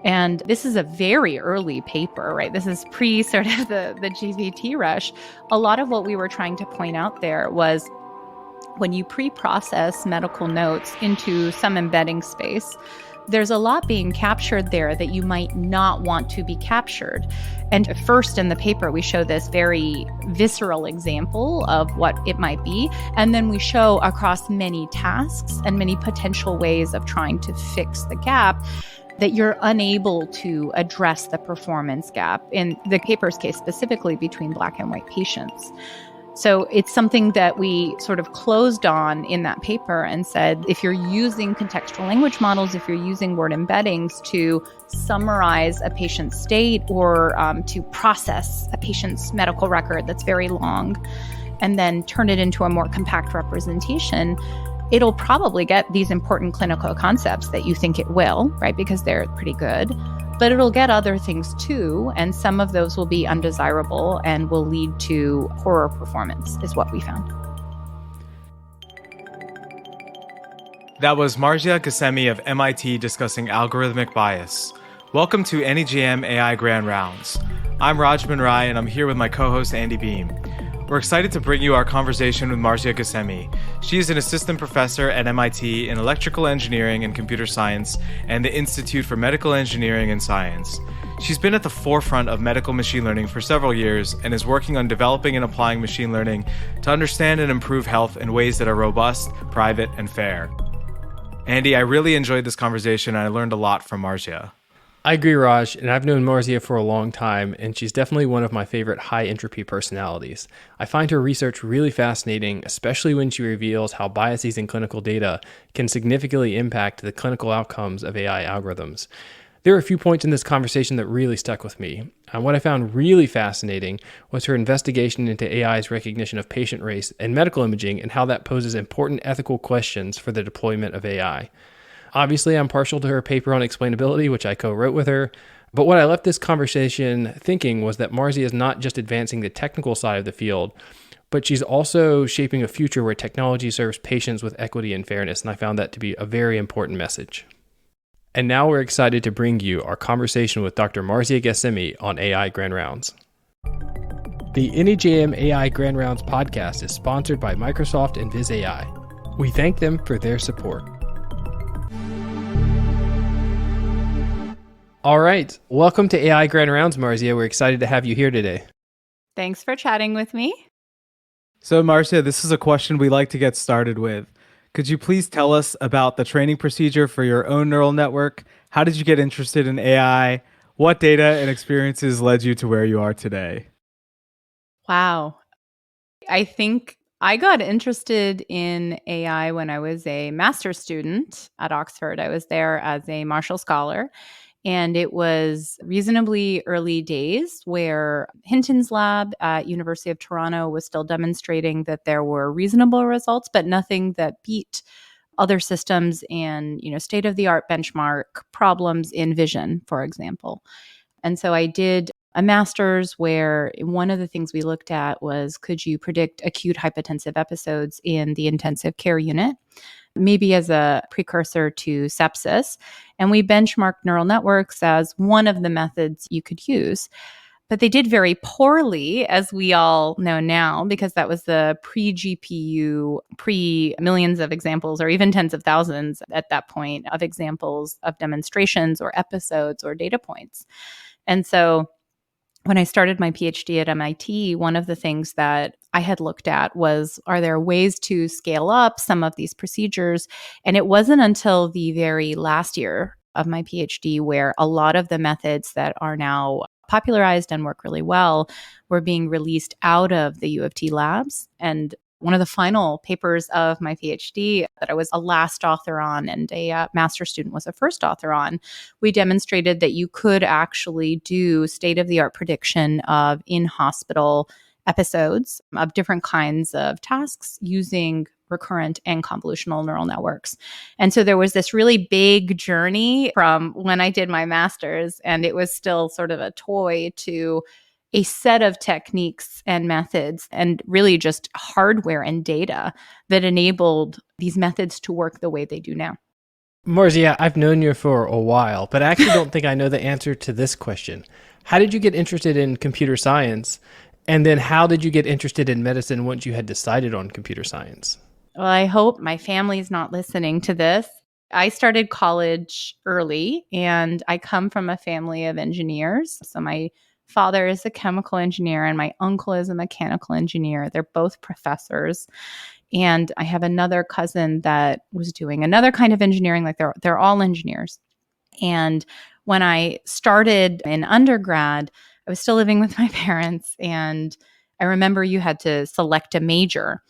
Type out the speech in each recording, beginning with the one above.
And this is a very early paper, right? This is pre sort of the GPT rush. A lot of what we were trying to point out there was when you pre-process medical notes into some embedding space, there's a lot being captured there that you might not want to be captured. And first in the paper, we show this very visceral example of what it might be. And then we show across many tasks and many potential ways of trying to fix the gap that you're unable to address the performance gap, in the paper's case specifically, between Black and white patients. So it's something that we sort of closed on in that paper and said, if you're using contextual language models, if you're using word embeddings to summarize a patient's state or to process a patient's medical record that's very long and then turn it into a more compact representation, it'll probably get these important clinical concepts that you think it will, right? Because they're pretty good. But it'll get other things too, and some of those will be undesirable and will lead to poorer performance, is what we found. That was Marzyeh Ghassemi of MIT discussing algorithmic bias. Welcome to NEJM AI Grand Rounds. I'm Rajman Rai, and I'm here with my co-host Andy Beam. We're excited to bring you our conversation with Marzyeh Ghassemi. She is an assistant professor at MIT in electrical engineering and computer science and the Institute for Medical Engineering and Science. She's been at the forefront of medical machine learning for several years and is working on developing and applying machine learning to understand and improve health in ways that are robust, private, and fair. Andy, I really enjoyed this conversation and I learned a lot from Marzyeh. I agree, Raj, and I've known Marzyeh for a long time, and she's definitely one of my favorite high-entropy personalities. I find her research really fascinating, especially when she reveals how biases in clinical data can significantly impact the clinical outcomes of AI algorithms. There are a few points in this conversation that really stuck with me. And what I found really fascinating was her investigation into AI's recognition of patient race and medical imaging and how that poses important ethical questions for the deployment of AI. Obviously, I'm partial to her paper on explainability, which I co-wrote with her. But what I left this conversation thinking was that Marzyeh is not just advancing the technical side of the field, but she's also shaping a future where technology serves patients with equity and fairness. And I found that to be a very important message. And now we're excited to bring you our conversation with Dr. Marzyeh Ghassemi on AI Grand Rounds. The NEJM AI Grand Rounds podcast is sponsored by Microsoft and Viz AI. We thank them for their support. All right. Welcome to AI Grand Rounds, Marzyeh. We're excited to have you here today. Thanks for chatting with me. So, Marzyeh, this is a question we like to get started with. Could you please tell us about the training procedure for your own neural network? How did you get interested in AI? What data and experiences led you to where you are today? Wow. I think I got interested in AI when I was a master's student at Oxford. I was there as a Marshall Scholar. And it was reasonably early days where Hinton's lab at University of Toronto was still demonstrating that there were reasonable results, but nothing that beat other systems and, state-of-the-art benchmark problems in vision, for example. And so I did a master's where one of the things we looked at was, could you predict acute hypotensive episodes in the intensive care unit, maybe as a precursor to sepsis? And we benchmarked neural networks as one of the methods you could use. But they did very poorly, as we all know now, because that was the pre-GPU, pre-millions of examples, or even tens of thousands at that point of examples of demonstrations or episodes or data points. And so when I started my PhD at MIT, one of the things that I had looked at was, are there ways to scale up some of these procedures? And it wasn't until the very last year of my PhD where a lot of the methods that are now popularized and work really well were being released out of the U of T labs. And one of the final papers of my PhD that I was a last author on and a master's student was a first author on, we demonstrated that you could actually do state-of-the-art prediction of in-hospital episodes of different kinds of tasks using recurrent and convolutional neural networks. And so there was this really big journey from when I did my master's, and it was still sort of a toy, to a set of techniques and methods and really just hardware and data that enabled these methods to work the way they do now. Marzyeh, I've known you for a while, but I actually don't think I know the answer to this question. How did you get interested in computer science? And then how did you get interested in medicine once you had decided on computer science? Well, I hope my family's not listening to this. I started college early and I come from a family of engineers. So my father is a chemical engineer and my uncle is a mechanical engineer. They're both professors. And I have another cousin that was doing another kind of engineering, like they're all engineers. And when I started in undergrad, I was still living with my parents and I remember you had to select a major.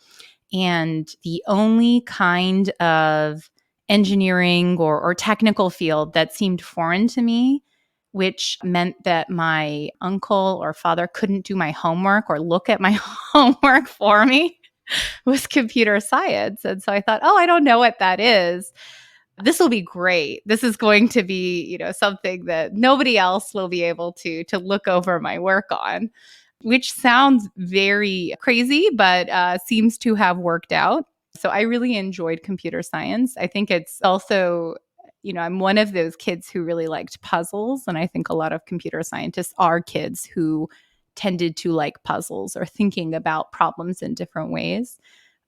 And the only kind of engineering or technical field that seemed foreign to me, which meant that my uncle or father couldn't do my homework or look at my homework for me, was computer science. And so I thought, oh, I don't know what that is. This will be great. This is going to be, something that nobody else will be able to look over my work on, which sounds very crazy, but seems to have worked out. So I really enjoyed computer science. I think it's also, I'm one of those kids who really liked puzzles. And I think a lot of computer scientists are kids who tended to like puzzles or thinking about problems in different ways.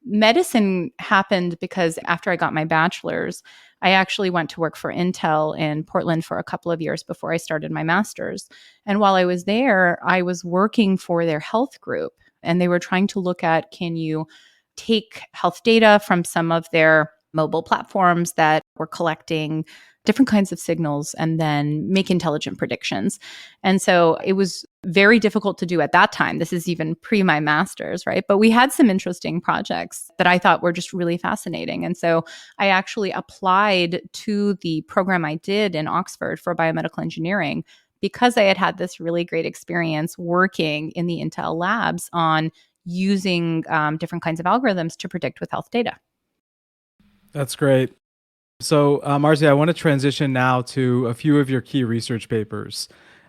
Medicine happened because after I got my bachelor's, I actually went to work for Intel in Portland for a couple of years before I started my master's. And while I was there, I was working for their health group, and they were trying to look at, can you take health data from some of their mobile platforms that were collecting different kinds of signals and then make intelligent predictions. And so it was very difficult to do at that time. This is even pre my master's, right? But we had some interesting projects that I thought were just really fascinating. And so I actually applied to the program I did in Oxford for biomedical engineering because I had had this really great experience working in the Intel labs on using different kinds of algorithms to predict with health data. That's great. So, Marzyeh, I want to transition now to a few of your key research papers.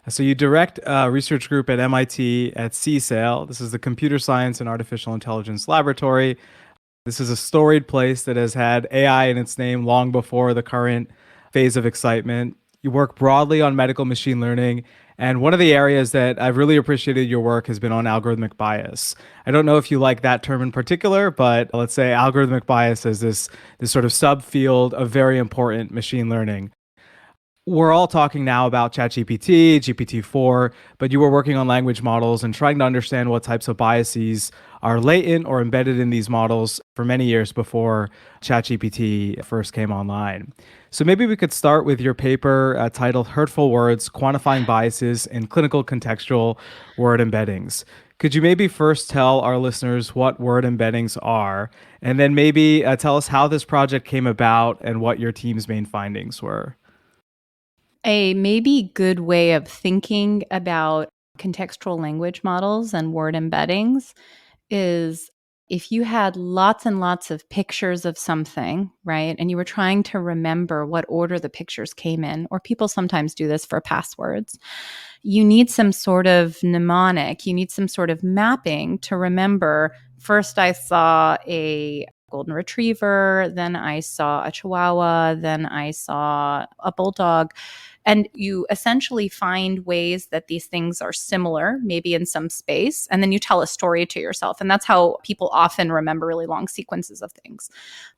So, you direct a research group at MIT at CSAIL. This is the Computer Science and Artificial Intelligence Laboratory. This is a storied place that has had AI in its name long before the current phase of excitement. You work broadly on medical machine learning, and one of the areas that I've really appreciated your work has been on algorithmic bias. I don't know if you like that term in particular, but let's say algorithmic bias is this sort of subfield of very important machine learning. We're all talking now about ChatGPT, GPT-4, but you were working on language models and trying to understand what types of biases are latent or embedded in these models for many years before ChatGPT first came online. So maybe we could start with your paper titled Hurtful Words, Quantifying Biases in Clinical Contextual Word Embeddings. Could you maybe first tell our listeners what word embeddings are, and then maybe tell us how this project came about and what your team's main findings were? A maybe good way of thinking about contextual language models and word embeddings is if you had lots and lots of pictures of something, right? And you were trying to remember what order the pictures came in, or people sometimes do this for passwords. You need some sort of mnemonic, you need some sort of mapping to remember. First, I saw a golden retriever, then I saw a chihuahua, then I saw a bulldog. And you essentially find ways that these things are similar, maybe in some space, and then you tell a story to yourself. And that's how people often remember really long sequences of things.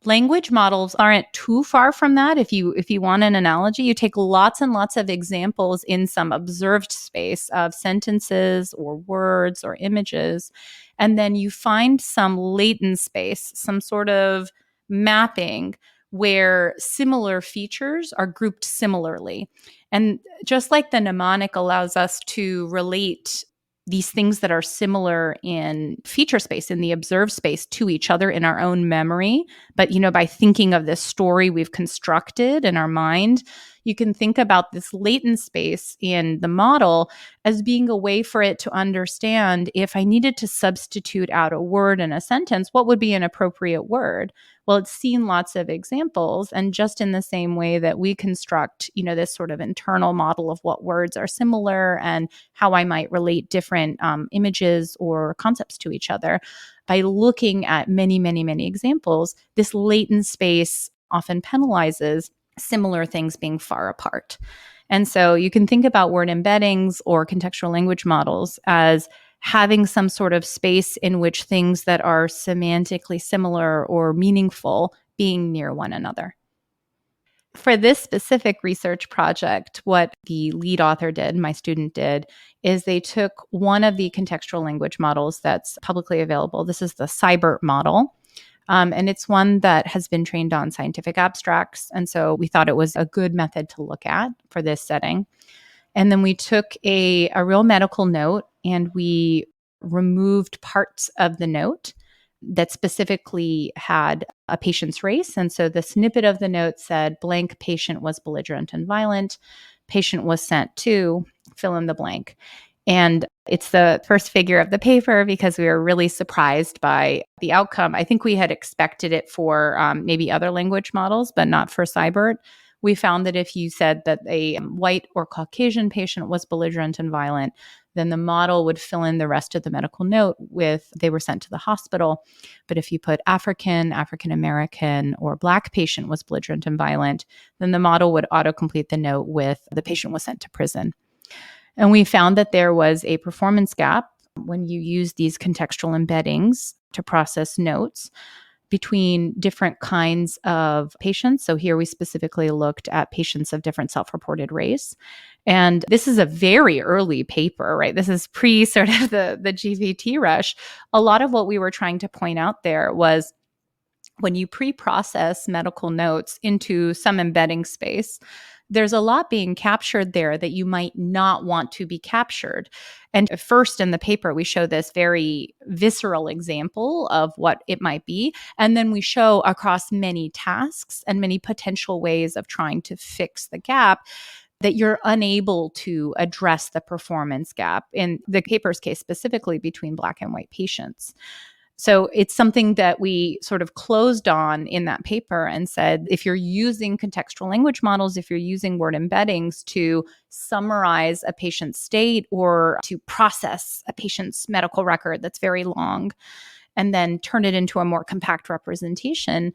Language models aren't too far from that. If you want an analogy, you take lots and lots of examples in some observed space of sentences or words or images, and then you find some latent space, some sort of mapping where similar features are grouped similarly. And just like the mnemonic allows us to relate these things that are similar in feature space, in the observed space, to each other in our own memory, but by thinking of this story we've constructed in our mind, you can think about this latent space in the model as being a way for it to understand, if I needed to substitute out a word in a sentence, what would be an appropriate word? Well, it's seen lots of examples, and just in the same way that we construct, this sort of internal model of what words are similar and how I might relate different images or concepts to each other, by looking at many, many, many examples, this latent space often penalizes similar things being far apart. And so you can think about word embeddings or contextual language models as having some sort of space in which things that are semantically similar or meaningful being near one another. For this specific research project, what the lead author did, my student did, is they took one of the contextual language models that's publicly available. This is the Cybert model. And it's one that has been trained on scientific abstracts. And so we thought it was a good method to look at for this setting. And then we took a real medical note and we removed parts of the note that specifically had a patient's race. And so the snippet of the note said, blank patient was belligerent and violent. Patient was sent to fill in the blank. And it's the first figure of the paper because we were really surprised by the outcome. I think we had expected it for maybe other language models, but not for Cybert. We found that if you said that a white or Caucasian patient was belligerent and violent, then the model would fill in the rest of the medical note with they were sent to the hospital. But if you put African, African American, or Black patient was belligerent and violent, then the model would autocomplete the note with the patient was sent to prison. And we found that there was a performance gap when you use these contextual embeddings to process notes between different kinds of patients. So here we specifically looked at patients of different self-reported race. And this is a very early paper, right? This is pre sort of the GPT rush. A lot of what we were trying to point out there was when you pre-process medical notes into some embedding space, there's a lot being captured there that you might not want to be captured. And first in the paper, we show this very visceral example of what it might be. And then we show across many tasks and many potential ways of trying to fix the gap that you're unable to address the performance gap in the paper's case, specifically between Black and white patients. So it's something that we sort of closed on in that paper and said, if you're using contextual language models, if you're using word embeddings to summarize a patient's state or to process a patient's medical record that's very long and then turn it into a more compact representation,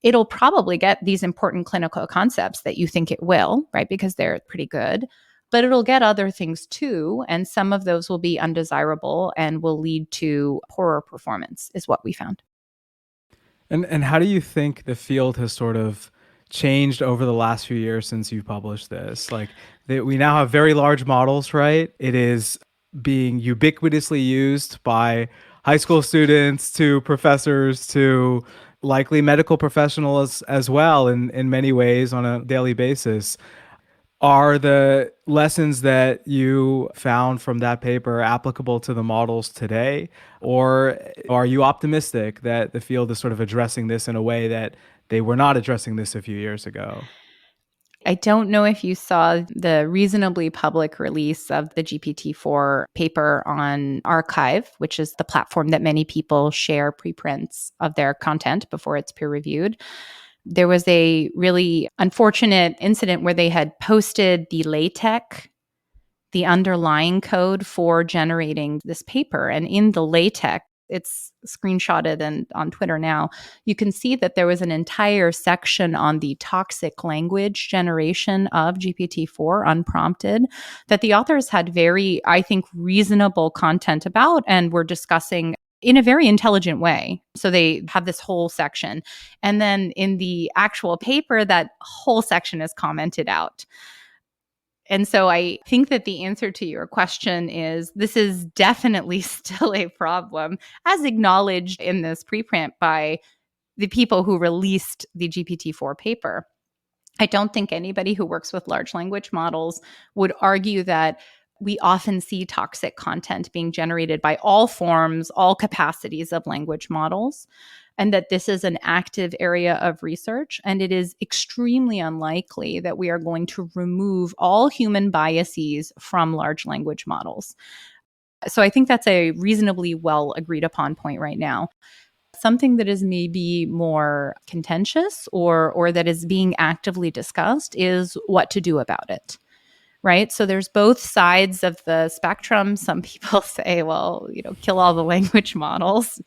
it'll probably get these important clinical concepts that you think it will, right? Because they're pretty good. But it'll get other things too. And some of those will be undesirable and will lead to poorer performance, is what we found. And how do you think the field has sort of changed over the last few years since you published this? Like we now have very large models, right? It is being ubiquitously used by high school students to professors to likely medical professionals as well in many ways on a daily basis. Are the lessons that you found from that paper applicable to the models today? Or are you optimistic that the field is sort of addressing this in a way that they were not addressing this a few years ago? I don't know if you saw the reasonably public release of the GPT-4 paper on Archive, which is the platform that many people share preprints of their content before it's peer reviewed. There was a really unfortunate incident where they had posted the LaTeX, the underlying code for generating this paper. And in the LaTeX, it's screenshotted and on Twitter now, you can see that there was an entire section on the toxic language generation of GPT-4 unprompted that the authors had very, I think, reasonable content about and were discussing in a very intelligent way. So they have this whole section. And then in the actual paper, that whole section is commented out. And so I think that the answer to your question is this is definitely still a problem, as acknowledged in this preprint by the people who released the GPT-4 paper. I don't think anybody who works with large language models would argue that we often see toxic content being generated by all forms, all capacities of language models, and that this is an active area of research. And it is extremely unlikely that we are going to remove all human biases from large language models. So I think that's a reasonably well agreed upon point right now. Something that is maybe more contentious or that is being actively discussed is what to do about it. Right. So there's both sides of the spectrum. Some people say, well, kill all the language models.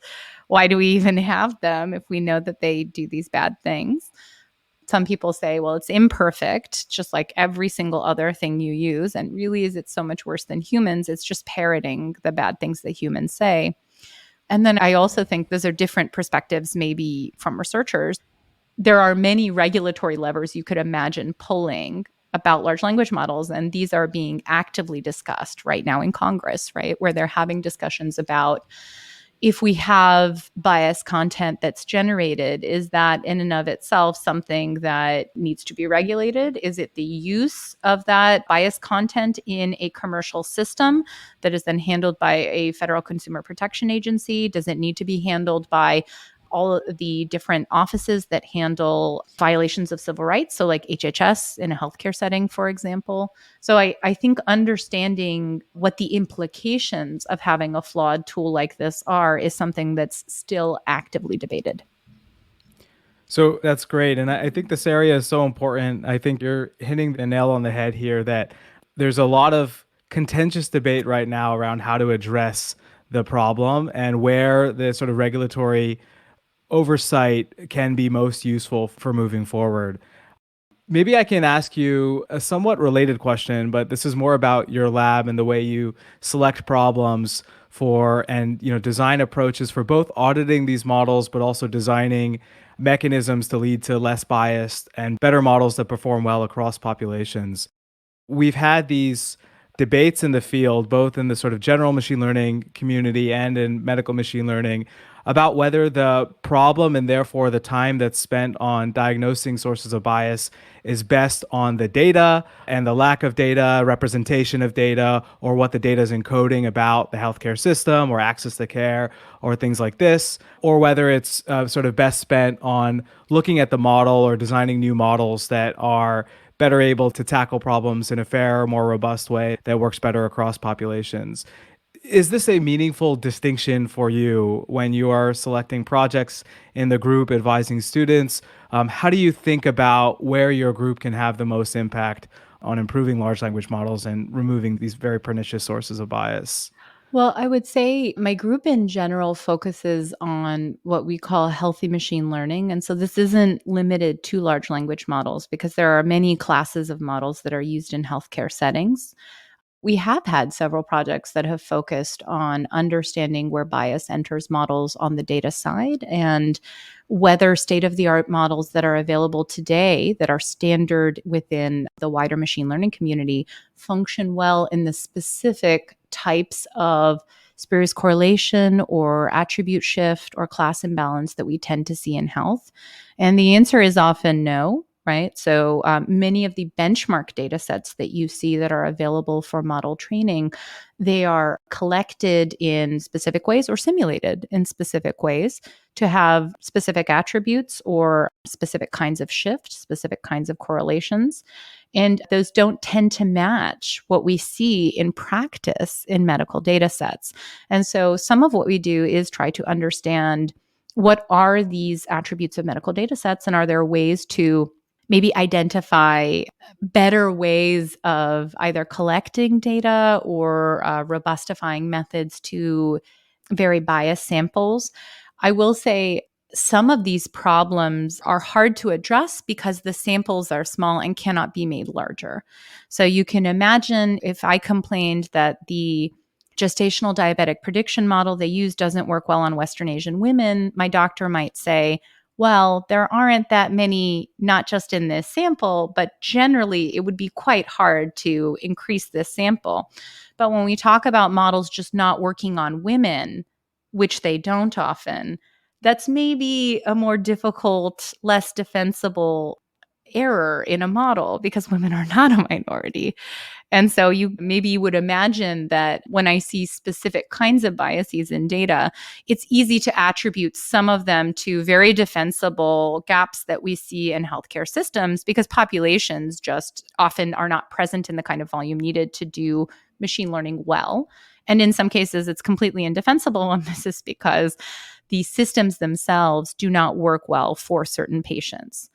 Why do we even have them if we know that they do these bad things? Some people say, well, it's imperfect, just like every single other thing you use. And really, is it so much worse than humans? It's just parroting the bad things that humans say. And then I also think those are different perspectives, maybe from researchers. There are many regulatory levers you could imagine pulling about large language models, and these are being actively discussed right now in Congress, right, where they're having discussions about, if we have biased content that's generated, is that in and of itself something that needs to be regulated? Is it the use of that biased content in a commercial system that is then handled by a federal consumer protection agency? Does it need to be handled by all of the different offices that handle violations of civil rights? So like HHS in a healthcare setting, for example. So I think understanding what the implications of having a flawed tool like this are is something that's still actively debated. So that's great. And I think this area is so important. I think you're hitting the nail on the head here that there's a lot of contentious debate right now around how to address the problem and where the sort of regulatory oversight can be most useful for moving forward. Maybe I can ask you a somewhat related question, but this is more about your lab and the way you select problems for and design approaches for both auditing these models, but also designing mechanisms to lead to less biased and better models that perform well across populations. We've had these debates in the field, both in the sort of general machine learning community and in medical machine learning, about whether the problem and therefore the time that's spent on diagnosing sources of bias is best on the data and the lack of data, representation of data, or what the data is encoding about the healthcare system or access to care or things like this, or whether it's sort of best spent on looking at the model or designing new models that are better able to tackle problems in a fair, more robust way that works better across populations. Is this a meaningful distinction for you when you are selecting projects in the group, advising students? How do you think about where your group can have the most impact on improving large language models and removing these very pernicious sources of bias? Well, I would say my group in general focuses on what we call healthy machine learning. And so this isn't limited to large language models because there are many classes of models that are used in healthcare settings. We have had several projects that have focused on understanding where bias enters models on the data side and whether state-of-the-art models that are available today that are standard within the wider machine learning community function well in the specific types of spurious correlation or attribute shift or class imbalance that we tend to see in health. And the answer is often no. Right. So many of the benchmark data sets that you see that are available for model training, they are collected in specific ways or simulated in specific ways to have specific attributes or specific kinds of shifts, specific kinds of correlations. And those don't tend to match what we see in practice in medical data sets. And so some of what we do is try to understand, what are these attributes of medical data sets, and are there ways to maybe identify better ways of either collecting data or robustifying methods to very biased samples. I will say some of these problems are hard to address because the samples are small and cannot be made larger. So you can imagine if I complained that the gestational diabetic prediction model they use doesn't work well on Western Asian women, my doctor might say, well, there aren't that many, not just in this sample, but generally it would be quite hard to increase this sample. But when we talk about models just not working on women, which they don't often, that's maybe a more difficult, less defensible error in a model because women are not a minority. And so you would imagine that when I see specific kinds of biases in data, it's easy to attribute some of them to very defensible gaps that we see in healthcare systems because populations just often are not present in the kind of volume needed to do machine learning well. And in some cases, it's completely indefensible. And this is because the systems themselves do not work well for certain patients.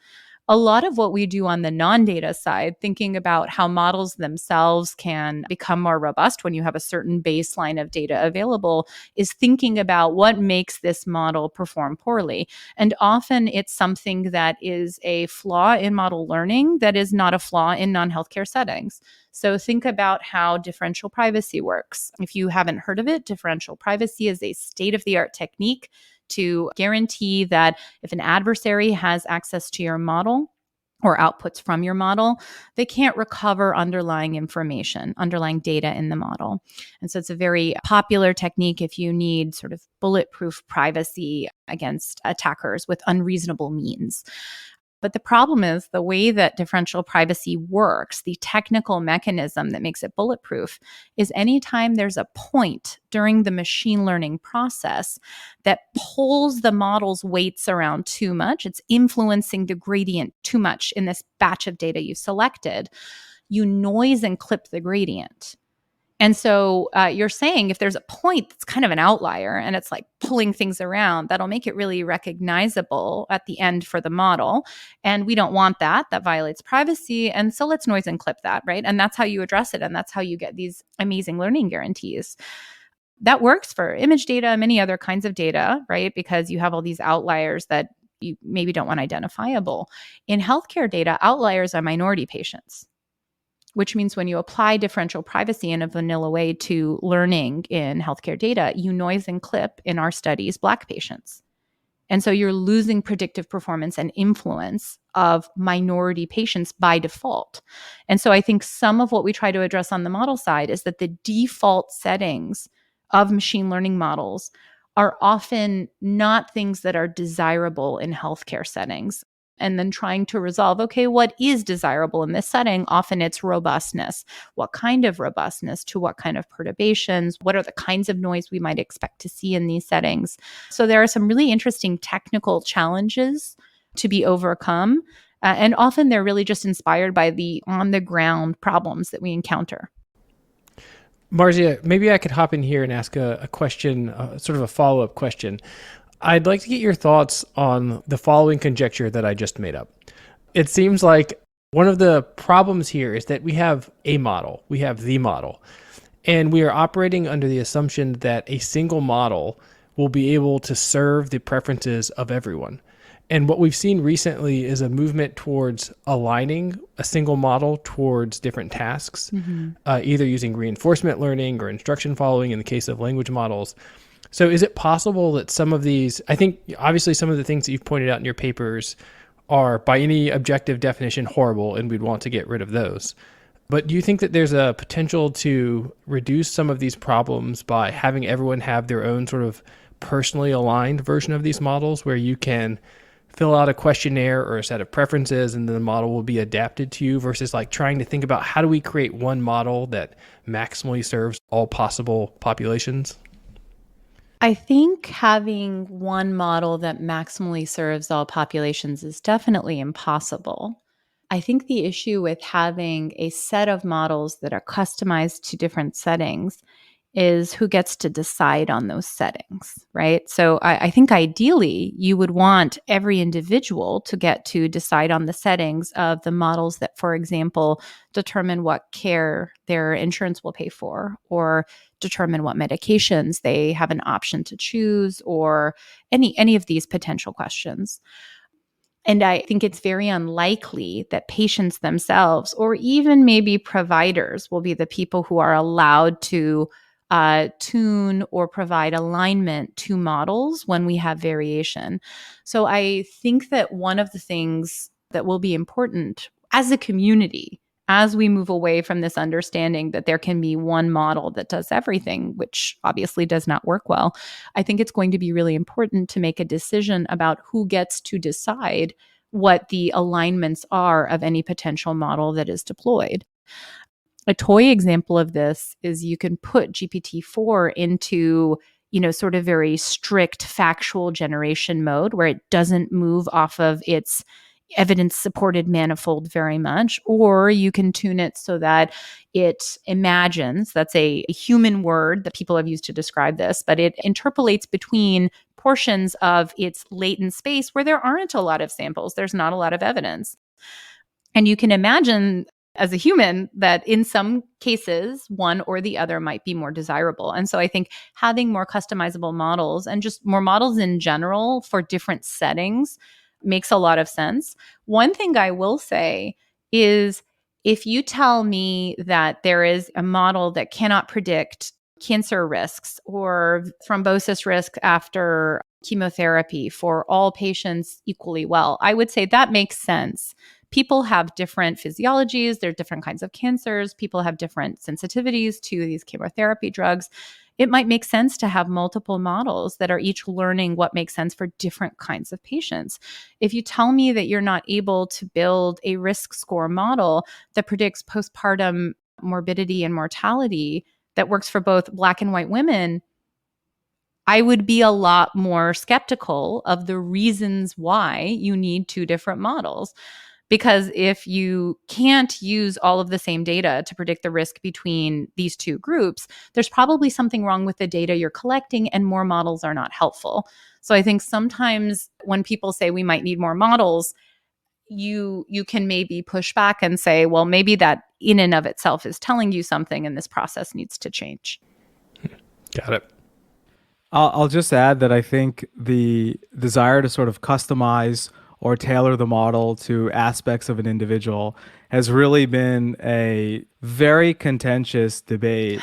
a lot of what we do on the non-data side, thinking about how models themselves can become more robust when you have a certain baseline of data available, is thinking about what makes this model perform poorly. And often it's something that is a flaw in model learning that is not a flaw in non-healthcare settings. So think about how differential privacy works. If you haven't heard of it, differential privacy is a state-of-the-art technique to guarantee that if an adversary has access to your model or outputs from your model, they can't recover underlying information, underlying data in the model. And so it's a very popular technique if you need sort of bulletproof privacy against attackers with unreasonable means. But the problem is the way that differential privacy works, the technical mechanism that makes it bulletproof, is anytime there's a point during the machine learning process that pulls the model's weights around too much, it's influencing the gradient too much in this batch of data you've selected, you noise and clip the gradient. And so you're saying if there's a point that's kind of an outlier and it's like pulling things around, that'll make it really recognizable at the end for the model. And we don't want that. That violates privacy. And so let's noise and clip that, right? And that's how you address it. And that's how you get these amazing learning guarantees. That works for image data, many other kinds of data, right? Because you have all these outliers that you maybe don't want identifiable. In healthcare data, outliers are minority patients, which means when you apply differential privacy in a vanilla way to learning in healthcare data, you noise and clip, in our studies, Black patients. And so you're losing predictive performance and influence of minority patients by default. And so I think some of what we try to address on the model side is that the default settings of machine learning models are often not things that are desirable in healthcare settings. And then trying to resolve, okay, what is desirable in this setting? Often it's robustness. What kind of robustness to what kind of perturbations? What are the kinds of noise we might expect to see in these settings? So there are some really interesting technical challenges to be overcome. And often they're really just inspired by the on-the-ground problems that we encounter. Marzyeh, maybe I could hop in here and ask a question, sort of a follow-up question. I'd like to get your thoughts on the following conjecture that I just made up. It seems like one of the problems here is that we have a model, we have the model, and we are operating under the assumption that a single model will be able to serve the preferences of everyone. And what we've seen recently is a movement towards aligning a single model towards different tasks, either using reinforcement learning or instruction following in the case of language models. So is it possible that some of these, I think obviously some of the things that you've pointed out in your papers are by any objective definition horrible and we'd want to get rid of those. But do you think that there's a potential to reduce some of these problems by having everyone have their own sort of personally aligned version of these models where you can fill out a questionnaire or a set of preferences and then the model will be adapted to you versus like trying to think about how do we create one model that maximally serves all possible populations? I think having one model that maximally serves all populations is definitely impossible. I think the issue with having a set of models that are customized to different settings is who gets to decide on those settings, right? So I think ideally you would want every individual to get to decide on the settings of the models that, for example, determine what care their insurance will pay for, or determine what medications they have an option to choose, or any of these potential questions. And I think it's very unlikely that patients themselves, or even maybe providers, will be the people who are allowed to tune or provide alignment to models when we have variation. So I think that one of the things that will be important as a community, as we move away from this understanding that there can be one model that does everything, which obviously does not work well, I think it's going to be really important to make a decision about who gets to decide what the alignments are of any potential model that is deployed. A toy example of this is you can put GPT-4 into, sort of very strict factual generation mode where it doesn't move off of its evidence-supported manifold very much, or you can tune it so that it imagines, that's a human word that people have used to describe this, but it interpolates between portions of its latent space where there aren't a lot of samples. There's not a lot of evidence. And you can imagine as a human that in some cases, one or the other might be more desirable. And so I think having more customizable models and just more models in general for different settings makes a lot of sense. One thing I will say is if you tell me that there is a model that cannot predict cancer risks or thrombosis risk after chemotherapy for all patients equally well, I would say that makes sense. People have different physiologies, there are different kinds of cancers, people have different sensitivities to these chemotherapy drugs. It might make sense to have multiple models that are each learning what makes sense for different kinds of patients. If you tell me that you're not able to build a risk score model that predicts postpartum morbidity and mortality that works for both Black and white women, I would be a lot more skeptical of the reasons why you need two different models. Because if you can't use all of the same data to predict the risk between these two groups, there's probably something wrong with the data you're collecting, and more models are not helpful. So I think sometimes when people say we might need more models, you can maybe push back and say, well, maybe that in and of itself is telling you something and this process needs to change. Got it. I'll just add that I think the desire to sort of customize or tailor the model to aspects of an individual has really been a very contentious debate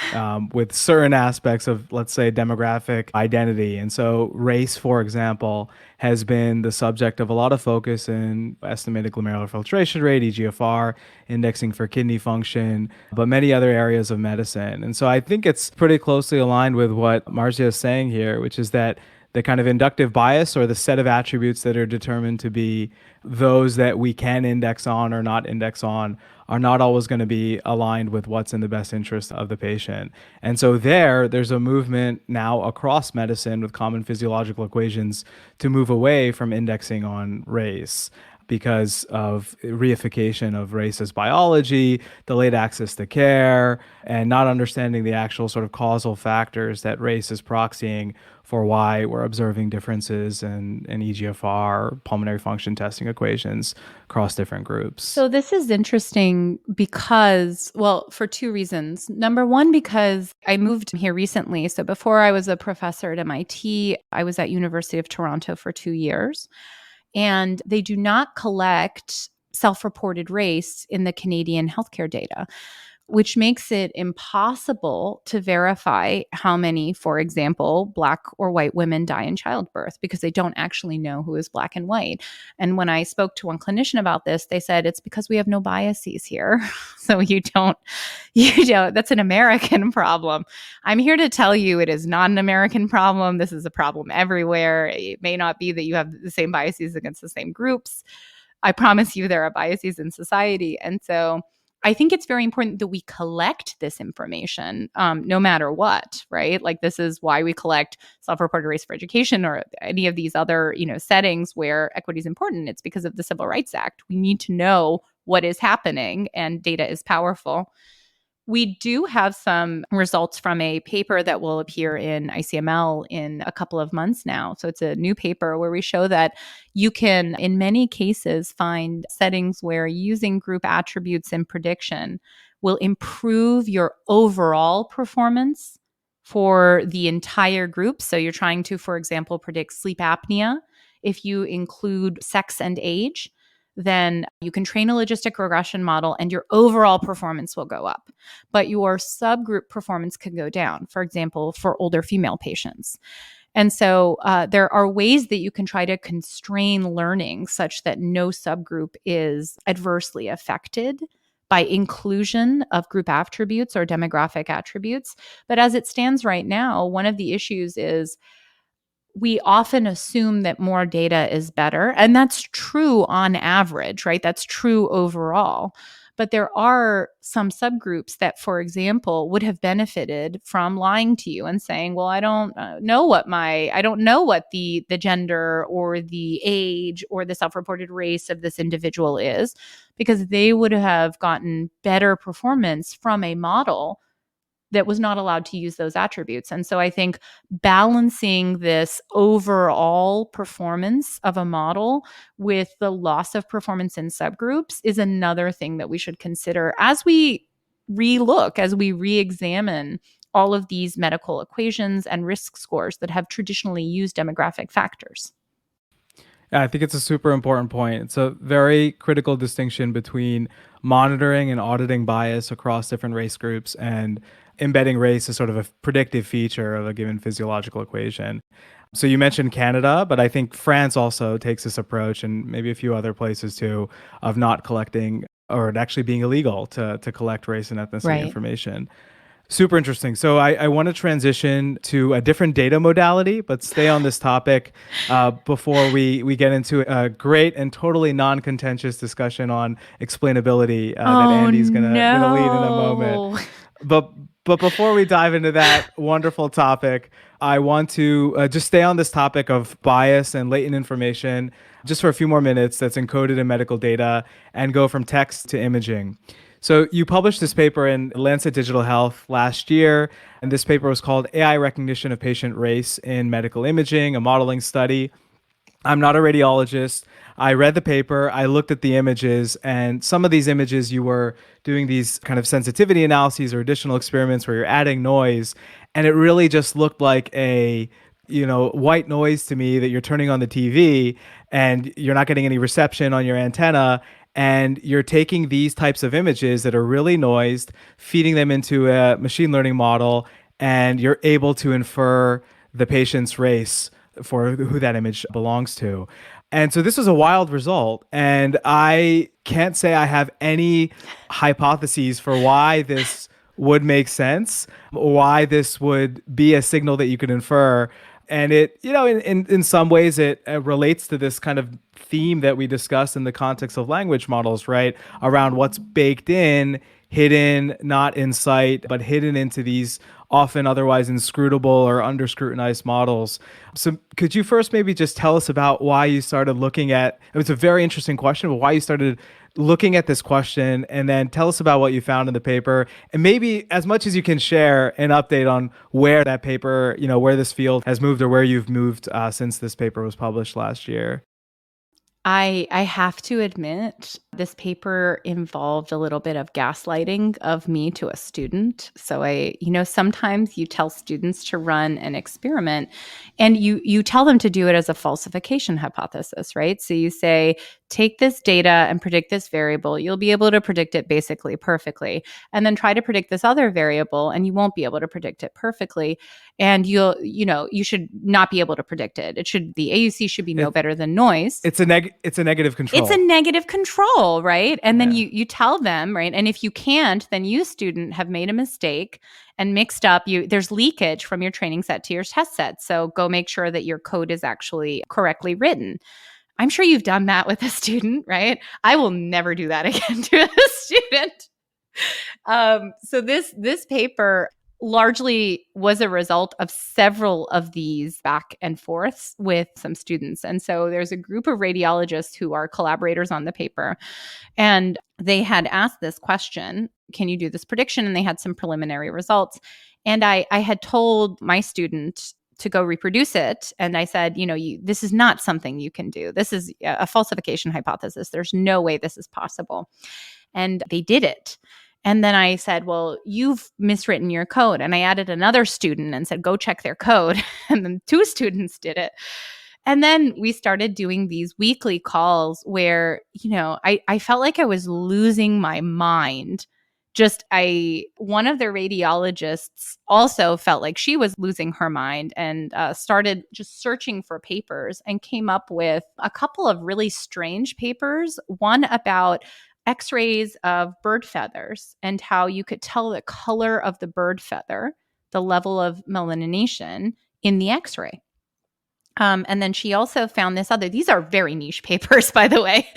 with certain aspects of, let's say, demographic identity. And so race, for example, has been the subject of a lot of focus in estimated glomerular filtration rate, EGFR, indexing for kidney function, but many other areas of medicine. And so I think it's pretty closely aligned with what Marzyeh is saying here, which is that the kind of inductive bias or the set of attributes that are determined to be those that we can index on or not index on are not always going to be aligned with what's in the best interest of the patient. And so there's a movement now across medicine with common physiological equations to move away from indexing on race because of reification of race as biology, delayed access to care, and not understanding the actual sort of causal factors that race is proxying for why we're observing differences in EGFR, pulmonary function testing equations across different groups. So this is interesting because, well, for two reasons. Number one, because I moved here recently. So before I was a professor at MIT, I was at University of Toronto for 2 years. And they do not collect self-reported race in the Canadian healthcare data, which makes it impossible to verify how many, for example, Black or white women die in childbirth because they don't actually know who is Black and white. And when I spoke to one clinician about this, they said it's because we have no biases here. So you don't, that's an American problem. I'm here to tell you it is not an American problem. This is a problem everywhere. It may not be that you have the same biases against the same groups. I promise you there are biases in society. And so I think it's very important that we collect this information no matter what, right? Like this is why we collect self-reported race for education or any of these other, settings where equity is important. It's because of the Civil Rights Act. We need to know what is happening, and data is powerful. We do have some results from a paper that will appear in ICML in a couple of months now. So it's a new paper where we show that you can, in many cases, find settings where using group attributes in prediction will improve your overall performance for the entire group. So you're trying to, for example, predict sleep apnea. If you include sex and age, then you can train a logistic regression model and your overall performance will go up. But your subgroup performance can go down, for example, for older female patients. And so there are ways that you can try to constrain learning such that no subgroup is adversely affected by inclusion of group attributes or demographic attributes. But as it stands right now, one of the issues is we often assume that more data is better. And that's true on average, right? That's true overall. But there are some subgroups that, for example, would have benefited from lying to you and saying, well, I don't know what the gender or the age or the self-reported race of this individual is, because they would have gotten better performance from a model that was not allowed to use those attributes. And so I think balancing this overall performance of a model with the loss of performance in subgroups is another thing that we should consider as we as we re-examine all of these medical equations and risk scores that have traditionally used demographic factors. Yeah, I think it's a super important point. It's a very critical distinction between monitoring and auditing bias across different race groups and embedding race as sort of a predictive feature of a given physiological equation. So you mentioned Canada, but I think France also takes this approach, and maybe a few other places too, of not collecting, or it actually being illegal to collect race and ethnicity information. Super interesting. So I want to transition to a different data modality, but stay on this topic before we get into a great and totally non-contentious discussion on explainability that Andy's gonna lead in a moment. But before we dive into that wonderful topic, I want to just stay on this topic of bias and latent information just for a few more minutes that's encoded in medical data and go from text to imaging. So you published this paper in Lancet Digital Health last year, and this paper was called AI Recognition of Patient Race in Medical Imaging, a modeling study. I'm not a radiologist. I read the paper, I looked at the images, and some of these images you were doing these kind of sensitivity analyses or additional experiments where you're adding noise, and it really just looked like a white noise to me that you're turning on the TV and you're not getting any reception on your antenna. And you're taking these types of images that are really noised, feeding them into a machine learning model, and you're able to infer the patient's race for who that image belongs to. And so this was a wild result. And I can't say I have any hypotheses for why this would make sense, why this would be a signal that you could infer. And it, in some ways, it relates to this kind of theme that we discussed in the context of language models, right? Around what's baked in, hidden, not in sight, but hidden into these often otherwise inscrutable or under scrutinized models. So could you first maybe just tell us about why you started looking at, it was a very interesting question, but why you started looking at this question, and then tell us about what you found in the paper, and maybe as much as you can share an update on where that paper, where this field has moved or where you've moved since this paper was published last year. I have to admit, this paper involved a little bit of gaslighting of me to a student. So sometimes you tell students to run an experiment and you tell them to do it as a falsification hypothesis, right? So you say, take this data and predict this variable. You'll be able to predict it basically perfectly. And then try to predict this other variable and you won't be able to predict it perfectly. And you should not be able to predict it. The AUC should be no better than noise. It's a negative control. It's a negative control, right? And then you tell them, right? And if you can't, then you, student, have made a mistake and mixed up. There's leakage from your training set to your test set. So go make sure that your code is actually correctly written. I'm sure you've done that with a student, right? I will never do that again to a student. So this paper largely was a result of several of these back and forths with some students. And so there's a group of radiologists who are collaborators on the paper, and they had asked this question, can you do this prediction? And they had some preliminary results. And I had told my student to go reproduce it. And I said, this is not something you can do. This is a falsification hypothesis. There's no way this is possible. And they did it. And then I said, well, you've miswritten your code. And I added another student and said, go check their code. And then 2 students did it. And then we started doing these weekly calls where, I felt like I was losing my mind. One of the radiologists also felt like she was losing her mind and started just searching for papers and came up with a couple of really strange papers. One about X-rays of bird feathers and how you could tell the color of the bird feather, the level of melanination in the X-ray. And then she also found these are very niche papers, by the way.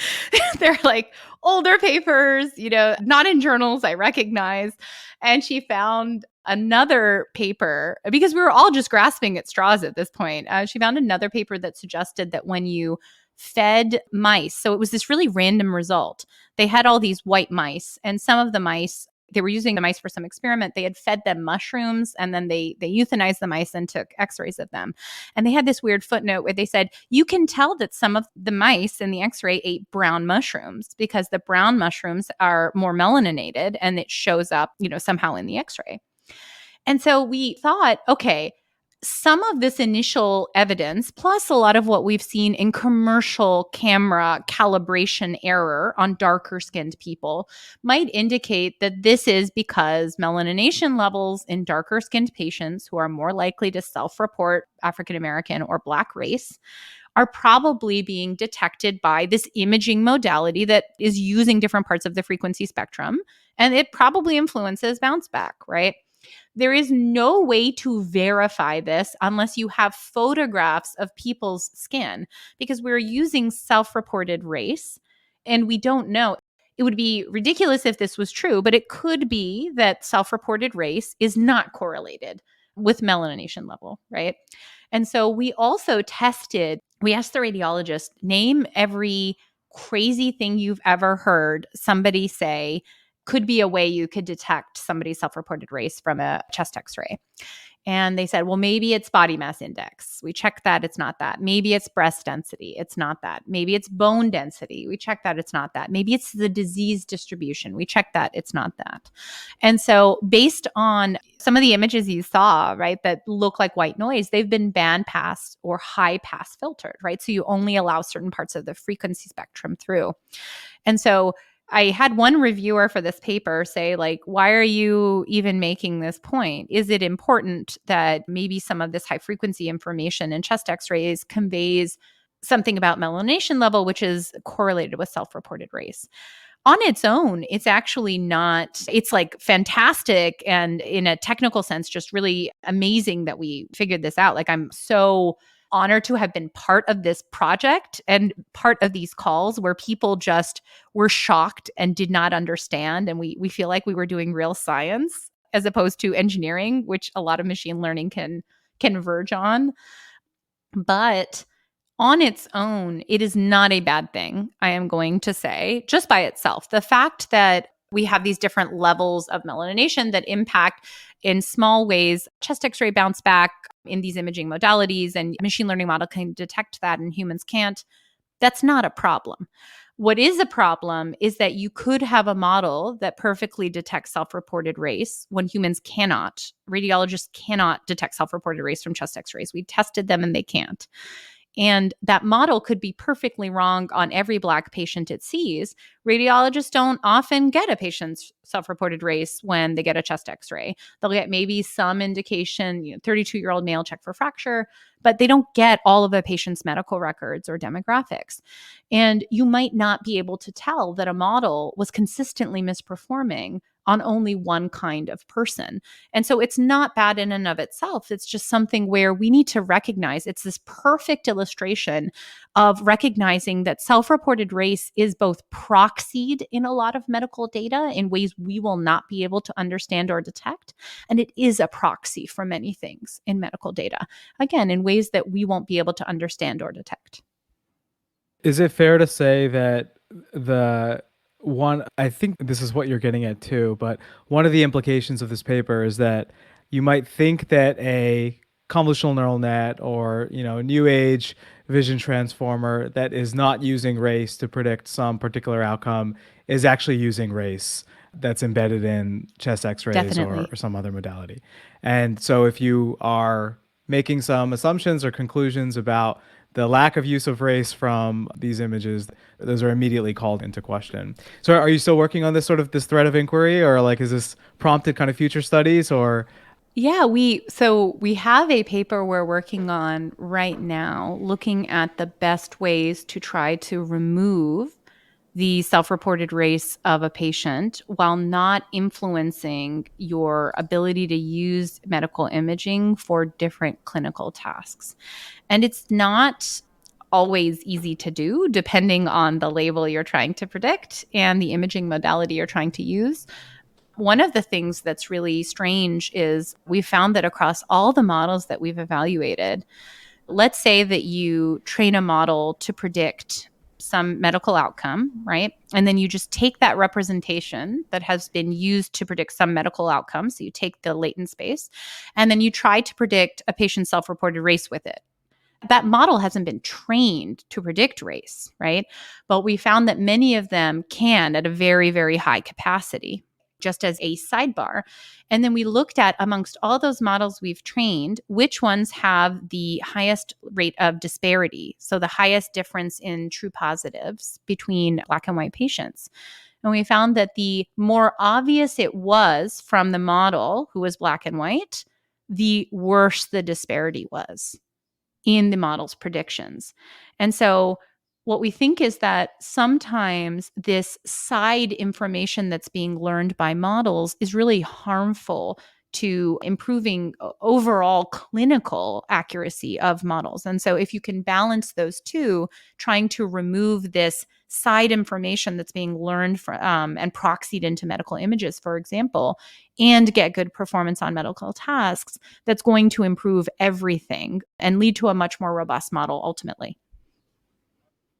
They're like older papers, not in journals, I recognize. And she found another paper, because we were all just grasping at straws at this point. She found another paper that suggested that when you fed mice, so it was this really random result. They had all these white mice, and some of the mice they were using the mice for some experiment. They had fed them mushrooms, and then they euthanized the mice and took x-rays of them. And they had this weird footnote where they said, you can tell that some of the mice in the x-ray ate brown mushrooms because the brown mushrooms are more melaninated and it shows up, somehow in the x-ray. And so we thought, okay, some of this initial evidence, plus a lot of what we've seen in commercial camera calibration error on darker skinned people, might indicate that this is because melanination levels in darker skinned patients who are more likely to self-report African American or Black race are probably being detected by this imaging modality that is using different parts of the frequency spectrum. And it probably influences bounce back, right? There is no way to verify this unless you have photographs of people's skin, because we're using self-reported race and we don't know. It would be ridiculous if this was true, but it could be that self-reported race is not correlated with melanation level, right? And so we also we asked the radiologist, name every crazy thing you've ever heard somebody say could be a way you could detect somebody's self-reported race from a chest x-ray. And they said, well, maybe it's body mass index. We checked that. It's not that. Maybe it's breast density. It's not that. Maybe it's bone density. We checked that. It's not that. Maybe it's the disease distribution. We checked that. It's not that. And so based on some of the images you saw, right, that look like white noise, they've been bandpass or high pass filtered, right? So you only allow certain parts of the frequency spectrum through. And so I had one reviewer for this paper say, like, why are you even making this point? Is it important that maybe some of this high frequency information in chest x-rays conveys something about melanation level, which is correlated with self-reported race? On its own, it's actually not, it's like fantastic. And in a technical sense, just really amazing that we figured this out. Like, I'm so honored to have been part of this project and part of these calls where people just were shocked and did not understand. And we feel like we were doing real science as opposed to engineering, which a lot of machine learning can verge on. But on its own, it is not a bad thing, I am going to say, just by itself. The fact that we have these different levels of melanination that impact in small ways chest x-ray bounce back in these imaging modalities, and machine learning model can detect that and humans can't, that's not a problem. What is a problem is that you could have a model that perfectly detects self-reported race when humans cannot. Radiologists cannot detect self-reported race from chest x-rays. We tested them and they can't. And that model could be perfectly wrong on every Black patient it sees. Radiologists don't often get a patient's self-reported race when they get a chest x-ray. They'll get maybe some indication, 32-year-old male check for fracture, but they don't get all of a patient's medical records or demographics. And you might not be able to tell that a model was consistently misperforming on only one kind of person. And so it's not bad in and of itself. It's just something where we need to recognize it's this perfect illustration of recognizing that self-reported race is both proxied in a lot of medical data in ways we will not be able to understand or detect. And it is a proxy for many things in medical data, again, in ways that we won't be able to understand or detect. Is it fair to say that I think this is what you're getting at too, but one of the implications of this paper is that you might think that a convolutional neural net or, a new age vision transformer that is not using race to predict some particular outcome is actually using race that's embedded in chest x-rays or some other modality. And so if you are making some assumptions or conclusions about the lack of use of race from these images, those are immediately called into question. So are you still working on this thread of inquiry, or is this prompted kind of future studies, or? Yeah, we have a paper we're working on right now looking at the best ways to try to remove the self-reported race of a patient while not influencing your ability to use medical imaging for different clinical tasks. And it's not always easy to do depending on the label you're trying to predict and the imaging modality you're trying to use. One of the things that's really strange is we found that across all the models that we've evaluated, let's say that you train a model to predict some medical outcome, right? And then you just take that representation that has been used to predict some medical outcome. So you take the latent space, and then you try to predict a patient's self-reported race with it. That model hasn't been trained to predict race, right? But we found that many of them can at a very, very high capacity, just as a sidebar. And then we looked at, amongst all those models we've trained, which ones have the highest rate of disparity. So the highest difference in true positives between Black and white patients. And we found that the more obvious it was from the model who was Black and white, the worse the disparity was in the model's predictions. And so what we think is that sometimes this side information that's being learned by models is really harmful to improving overall clinical accuracy of models. And so if you can balance those two, trying to remove this side information that's being learned from and proxied into medical images, for example, and get good performance on medical tasks, that's going to improve everything and lead to a much more robust model ultimately.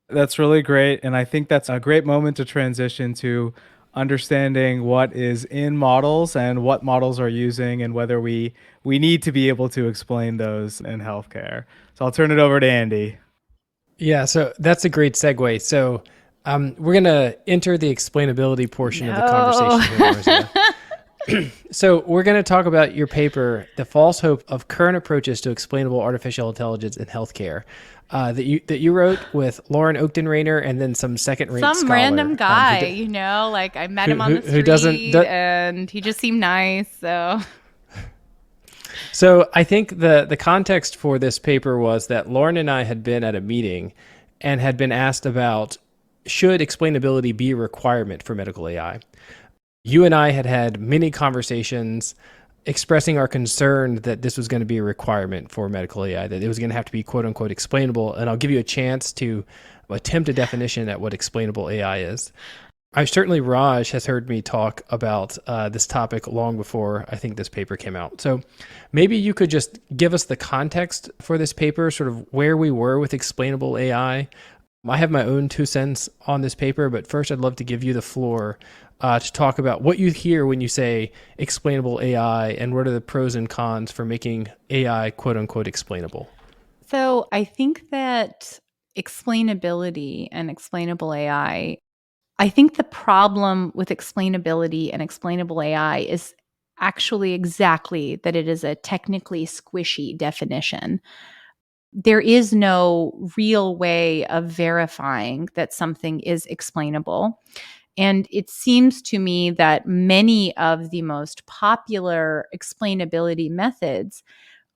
That's really great. And I think that's a great moment to transition to understanding what is in models and what models are using and whether we need to be able to explain those in healthcare. So I'll turn it over to Andy. Yeah, so that's a great segue. So we're going to enter the explainability portion of the conversation here, Marzyeh. So we're going to talk about your paper, The False Hope of Current Approaches to Explainable Artificial Intelligence in Healthcare, that you wrote with Lauren Oakden-Rainer and then some second-rate some scholar. Random guy, like I met him on the street and he just seemed nice. So I think the context for this paper was that Lauren and I had been at a meeting and had been asked about, should explainability be a requirement for medical AI? You and I had had many conversations expressing our concern that this was going to be a requirement for medical AI, that it was going to have to be quote unquote explainable. And I'll give you a chance to attempt a definition at what explainable AI is. Certainly Raj has heard me talk about this topic long before I think this paper came out. So maybe you could just give us the context for this paper, sort of where we were with explainable AI. I have my own 2 cents on this paper, but first I'd love to give you the floor to talk about what you hear when you say explainable AI and what are the pros and cons for making AI quote unquote explainable. So I think that explainability and explainable AI, I think the problem with explainability and explainable AI is actually exactly that it is a technically squishy definition. There is no real way of verifying that something is explainable. And it seems to me that many of the most popular explainability methods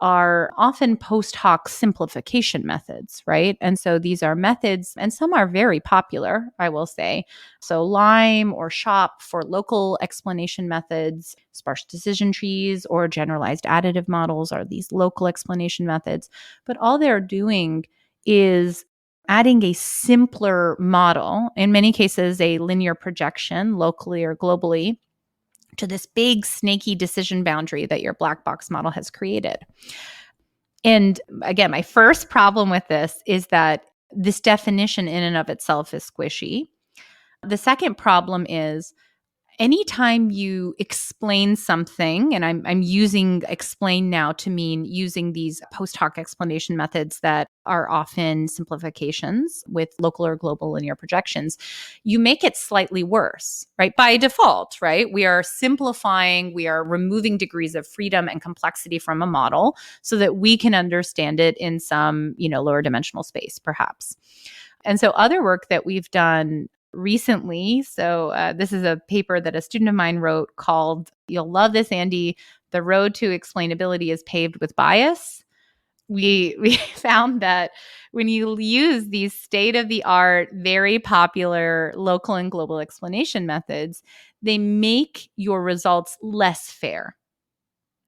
are often post hoc simplification methods, right? And so these are methods, and some are very popular, I will say. So LIME or SHOP for local explanation methods, sparse decision trees or generalized additive models are these local explanation methods. But all they're doing is adding a simpler model, in many cases, a linear projection locally or globally, to this big snaky decision boundary that your black box model has created. And again, my first problem with this is that this definition in and of itself is squishy. The second problem is anytime you explain something, and I'm using explain now to mean using these post hoc explanation methods that are often simplifications with local or global linear projections, you make it slightly worse, right? By default, right? We are simplifying, we are removing degrees of freedom and complexity from a model so that we can understand it in some, lower dimensional space, perhaps. And so other work that we've done recently. So this is a paper that a student of mine wrote called, you'll love this, Andy, "The Road to Explainability is Paved with Bias." We found that when you use these state-of-the-art, very popular local and global explanation methods, they make your results less fair.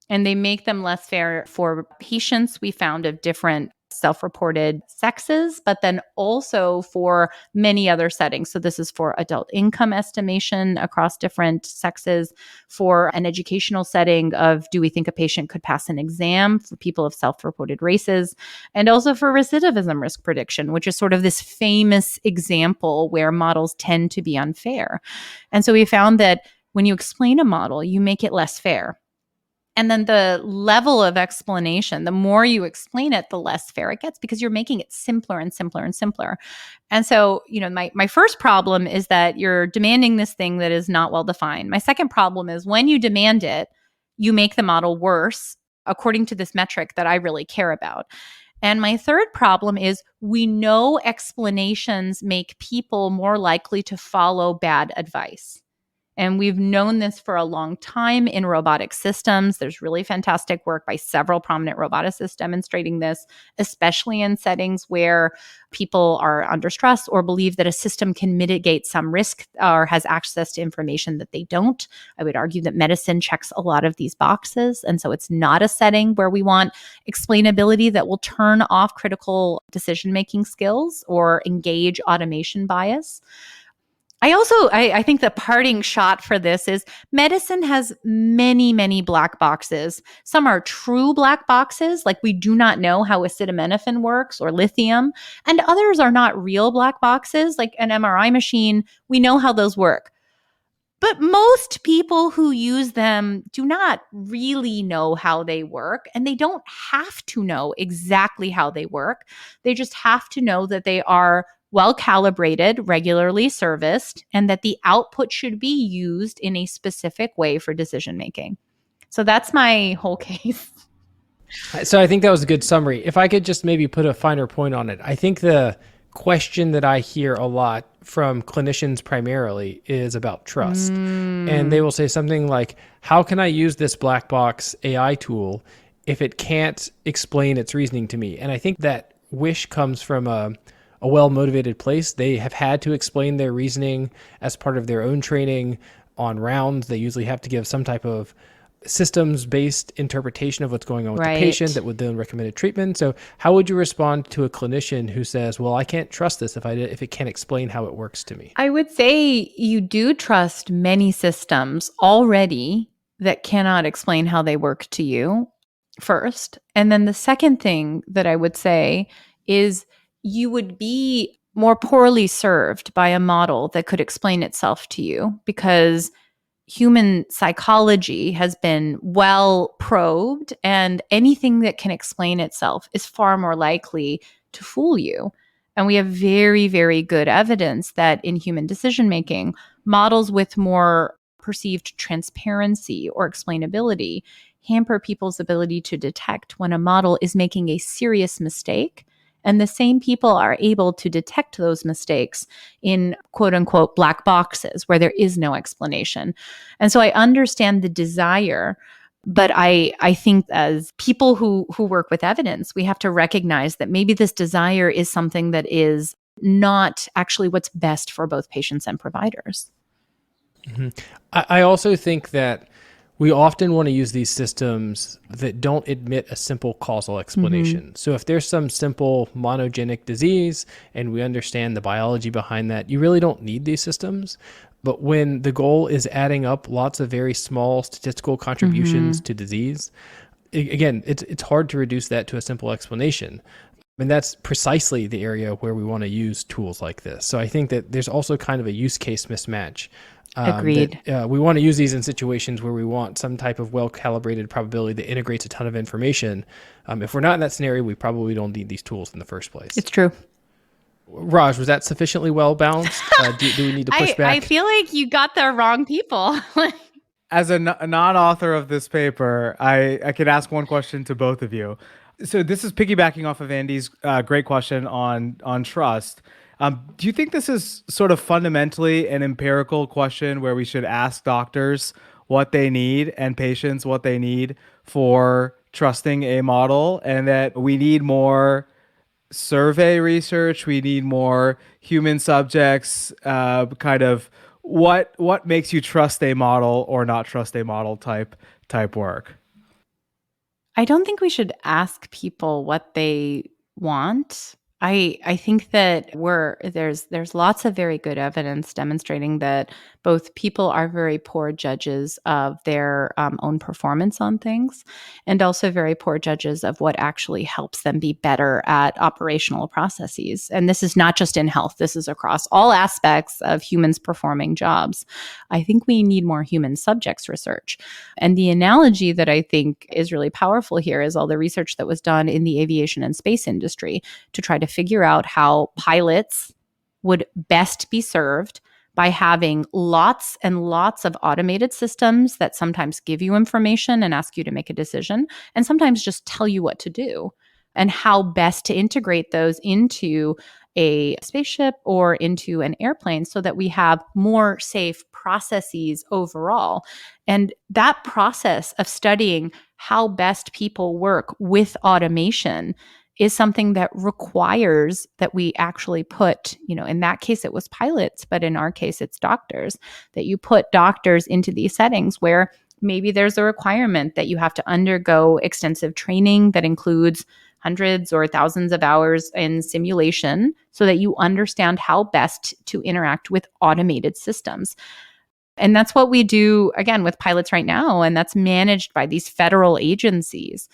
And they make them less fair for patients, we found, of different self-reported sexes, but then also for many other settings. So this is for adult income estimation across different sexes, for an educational setting of do we think a patient could pass an exam for people of self-reported races, and also for recidivism risk prediction, which is sort of this famous example where models tend to be unfair. And so we found that when you explain a model, you make it less fair. And then the level of explanation, the more you explain it, the less fair it gets because you're making it simpler and simpler and simpler. And so, my first problem is that you're demanding this thing that is not well defined. My second problem is when you demand it, you make the model worse according to this metric that I really care about. And my third problem is we know explanations make people more likely to follow bad advice. And we've known this for a long time in robotic systems. There's really fantastic work by several prominent roboticists demonstrating this, especially in settings where people are under stress or believe that a system can mitigate some risk or has access to information that they don't. I would argue that medicine checks a lot of these boxes. And so it's not a setting where we want explainability that will turn off critical decision-making skills or engage automation bias. I think the parting shot for this is medicine has many, many black boxes. Some are true black boxes, like we do not know how acetaminophen works or lithium, and others are not real black boxes, like an MRI machine. We know how those work. But most people who use them do not really know how they work, and they don't have to know exactly how they work. They just have to know that they are well calibrated, regularly serviced, and that the output should be used in a specific way for decision making. So that's my whole case. So I think that was a good summary. If I could just maybe put a finer point on it, I think the question that I hear a lot from clinicians primarily is about trust. And they will say something like, how can I use this black box AI tool if it can't explain its reasoning to me? And I think that wish comes from a well-motivated place. They have had to explain their reasoning as part of their own training on rounds. They usually have to give some type of systems-based interpretation of what's going on with the patient that would then recommend a treatment. So how would you respond to a clinician who says, well, I can't trust this if it can't explain how it works to me? I would say you do trust many systems already that cannot explain how they work to you first. And then the second thing that I would say is you would be more poorly served by a model that could explain itself to you because human psychology has been well probed, and anything that can explain itself is far more likely to fool you. And we have very, very good evidence that in human decision making, models with more perceived transparency or explainability hamper people's ability to detect when a model is making a serious mistake. And the same people are able to detect those mistakes in quote unquote black boxes where there is no explanation. And so I understand the desire, but I think as people who work with evidence, we have to recognize that maybe this desire is something that is not actually what's best for both patients and providers. Mm-hmm. I also think that we often want to use these systems that don't admit a simple causal explanation. Mm-hmm. So if there's some simple monogenic disease and we understand the biology behind that, you really don't need these systems. But when the goal is adding up lots of very small statistical contributions to disease, again, it's hard to reduce that to a simple explanation. And that's precisely the area where we want to use tools like this. So I think that there's also kind of a use case mismatch. Agreed. We want to use these in situations where we want some type of well-calibrated probability that integrates a ton of information. If we're not in that scenario, we probably don't need these tools in the first place. It's true. Raj, was that sufficiently well-balanced? Do we need to push back? I feel like you got the wrong people. As a non-author of this paper, I could ask one question to both of you. So this is piggybacking off of Andy's great question on trust. Do you think this is sort of fundamentally an empirical question where we should ask doctors what they need and patients what they need for trusting a model, and that we need more survey research, we need more human subjects, kind of what makes you trust a model or not trust a model type work? I don't think we should ask people what they want. I think that there's lots of very good evidence demonstrating that both people are very poor judges of their own performance on things, and also very poor judges of what actually helps them be better at operational processes. And this is not just in health, this is across all aspects of humans performing jobs. I think we need more human subjects research. And the analogy that I think is really powerful here is all the research that was done in the aviation and space industry to try to figure out how pilots would best be served by having lots and lots of automated systems that sometimes give you information and ask you to make a decision, and sometimes just tell you what to do, and how best to integrate those into a spaceship or into an airplane so that we have more safe processes overall. And that process of studying how best people work with automation is something that requires that we actually put, in that case, it was pilots, but in our case, it's doctors, that you put doctors into these settings where maybe there's a requirement that you have to undergo extensive training that includes hundreds or thousands of hours in simulation so that you understand how best to interact with automated systems. And that's what we do, again, with pilots right now, and that's managed by these federal agencies.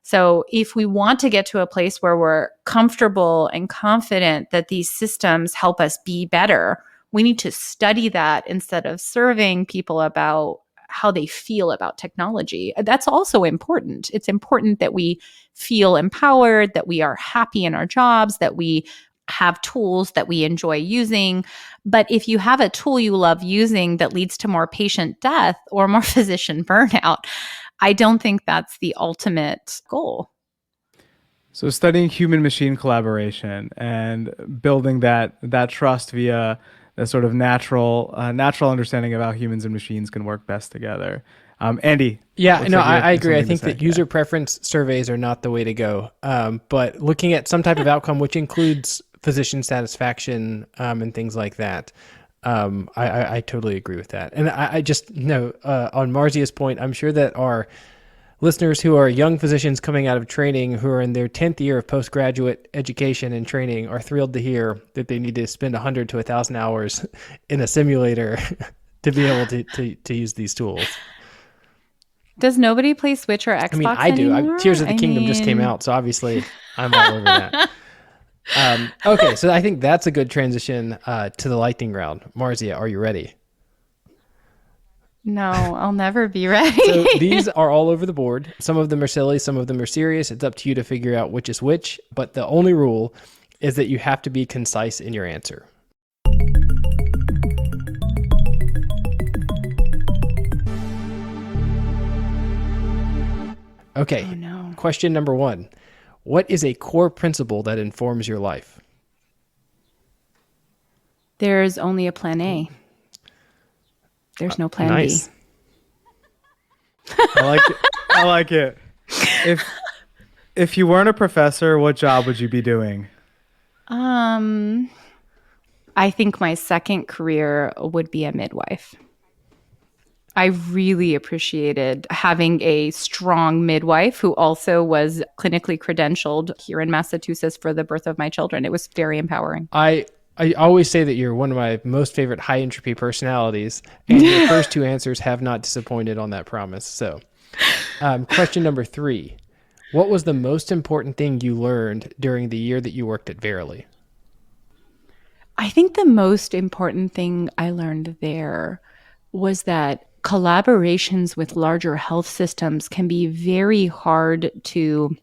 So if we want to get to a place where we're comfortable and confident that these systems help us be better, we need to study that instead of serving people about how they feel about technology. That's also important. It's important that we feel empowered, that we are happy in our jobs, that we have tools that we enjoy using. But if you have a tool you love using that leads to more patient death or more physician burnout, I don't think that's the ultimate goal. So studying human-machine collaboration and building that trust via a sort of natural understanding of how humans and machines can work best together. Andy. Yeah, no, like I agree. I think say. that user preference surveys are not the way to go. But looking at some type of outcome, which includes physician satisfaction and things like that, I totally agree with that. And I just know on Marzyeh's point, I'm sure that our listeners who are young physicians coming out of training, who are in their 10th year of postgraduate education and training, are thrilled to hear that they need to spend 100 to 1,000 hours in a simulator to be able to use these tools. Does nobody play Switch or Xbox I do. anymore? Tears of the Kingdom just came out, so obviously I'm all over that. Okay, so I think that's a good transition to the lightning round. Marzyeh, are you ready? No, I'll never be ready. So these are all over the board. Some of them are silly, some of them are serious. It's up to you to figure out which is which, but the only rule is that you have to be concise in your answer. Okay, Oh, no. Question number 1. What is a core principle that informs your life? There's only a plan A. There's no plan Nice. B. I like it. I like it. If you weren't a professor, what job would you be doing? I think my second career would be a midwife. I really appreciated having a strong midwife who also was clinically credentialed here in Massachusetts for the birth of my children. It was very empowering. I always say that you're one of my most favorite high entropy personalities, and your first two answers have not disappointed on that promise. So, question number 3. What was the most important thing you learned during the year that you worked at Verily? I think the most important thing I learned there was that collaborations with larger health systems can be very hard to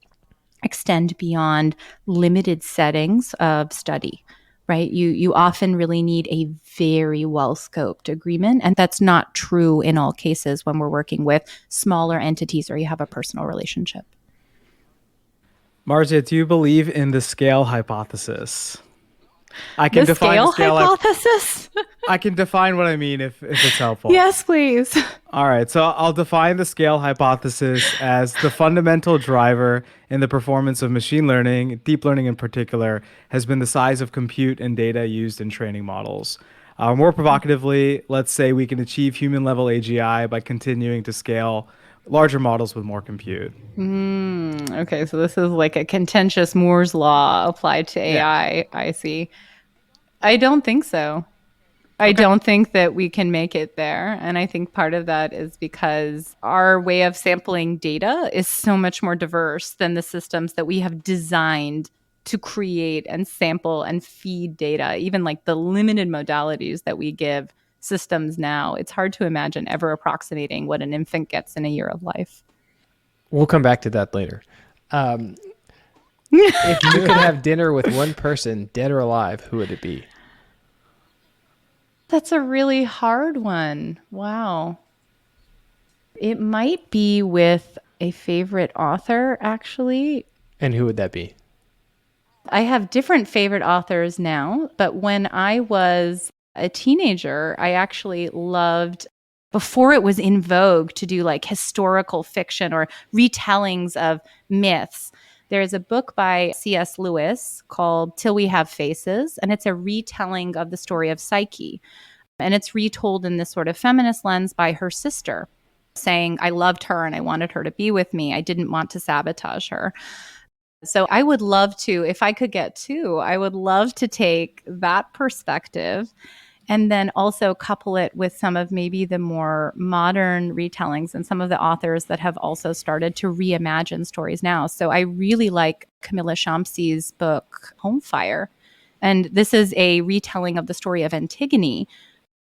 extend beyond limited settings of study, right? You often really need a very well-scoped agreement, and that's not true in all cases when we're working with smaller entities or you have a personal relationship. Marzyeh, do you believe in the scale hypothesis? I can The define scale the scale hypothesis? I can define what I mean if it's helpful. Yes, please. All right, so I'll define the scale hypothesis as the fundamental driver in the performance of machine learning, deep learning in particular, has been the size of compute and data used in training models. More provocatively, let's say we can achieve human-level AGI by continuing to scale larger models with more compute. Okay, so this is like a contentious Moore's law applied to Yeah. AI. I see. I don't think so. I Okay. don't think that we can make it there. And I think part of that is because our way of sampling data is so much more diverse than the systems that we have designed to create and sample and feed data, even like the limited modalities that we give systems now. It's hard to imagine ever approximating what an infant gets in a year of life. We'll come back to that later. If you could have dinner with one person, dead or alive, who would it be? That's a really hard one. Wow. It might be with a favorite author, actually. And who would that be? I have different favorite authors now, but when I was a teenager, I actually loved, before it was in vogue to do like historical fiction or retellings of myths. There's a book by C.S. Lewis called Till We Have Faces, and it's a retelling of the story of Psyche. And it's retold in this sort of feminist lens by her sister, saying, I loved her and I wanted her to be with me. I didn't want to sabotage her. So I would love to, if I could get two, I would love to take that perspective and then also couple it with some of maybe the more modern retellings and some of the authors that have also started to reimagine stories now. So I really like Camilla Champsy's book, Home Fire. And this is a retelling of the story of Antigone,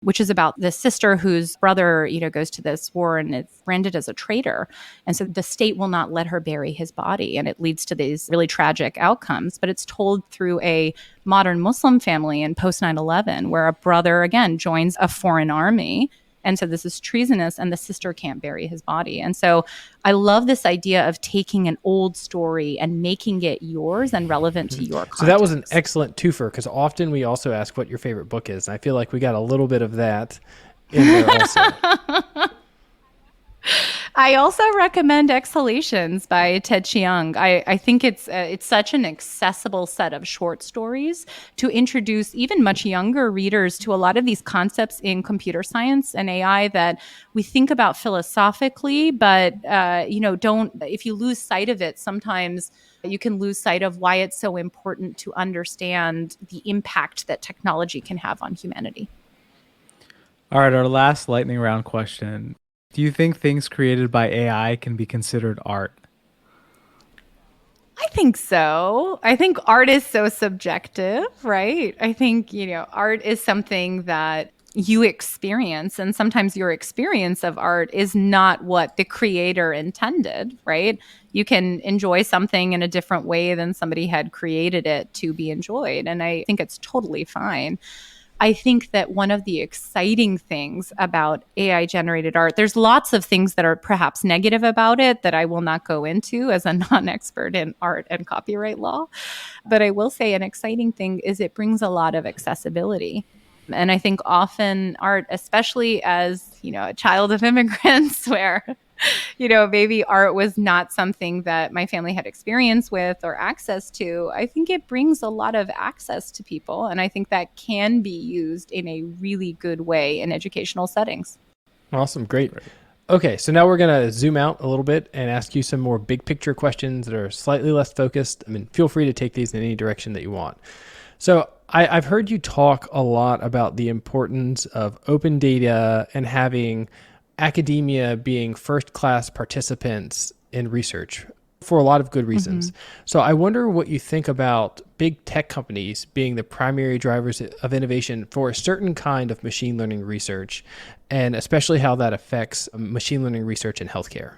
which is about this sister whose brother, goes to this war and it's branded as a traitor. And so the state will not let her bury his body. And it leads to these really tragic outcomes. But it's told through a modern Muslim family in post 9/11, where a brother, again, joins a foreign army. And so this is treasonous and the sister can't bury his body. And so I love this idea of taking an old story and making it yours and relevant to your context. So that was an excellent twofer, because often we also ask what your favorite book is. And I feel like we got a little bit of that in there also. I also recommend Exhalations by Ted Chiang. I think it's such an accessible set of short stories to introduce even much younger readers to a lot of these concepts in computer science and AI that we think about philosophically, but don't. If you lose sight of it, sometimes you can lose sight of why it's so important to understand the impact that technology can have on humanity. All right, our last lightning round question. Do you think things created by AI can be considered art? I think so. I think art is so subjective, right? I think, art is something that you experience, and sometimes your experience of art is not what the creator intended, right? You can enjoy something in a different way than somebody had created it to be enjoyed, and I think it's totally fine. I think that one of the exciting things about AI generated art, there's lots of things that are perhaps negative about it that I will not go into as a non-expert in art and copyright law. But I will say an exciting thing is it brings a lot of accessibility. And I think often art, especially as, a child of immigrants where maybe art was not something that my family had experience with or access to, I think it brings a lot of access to people. And I think that can be used in a really good way in educational settings. Awesome. Great. Okay, so now we're going to zoom out a little bit and ask you some more big picture questions that are slightly less focused. Feel free to take these in any direction that you want. So I've heard you talk a lot about the importance of open data and having academia being first-class participants in research for a lot of good reasons. So I wonder what you think about big tech companies being the primary drivers of innovation for a certain kind of machine learning research, and especially how that affects machine learning research in healthcare.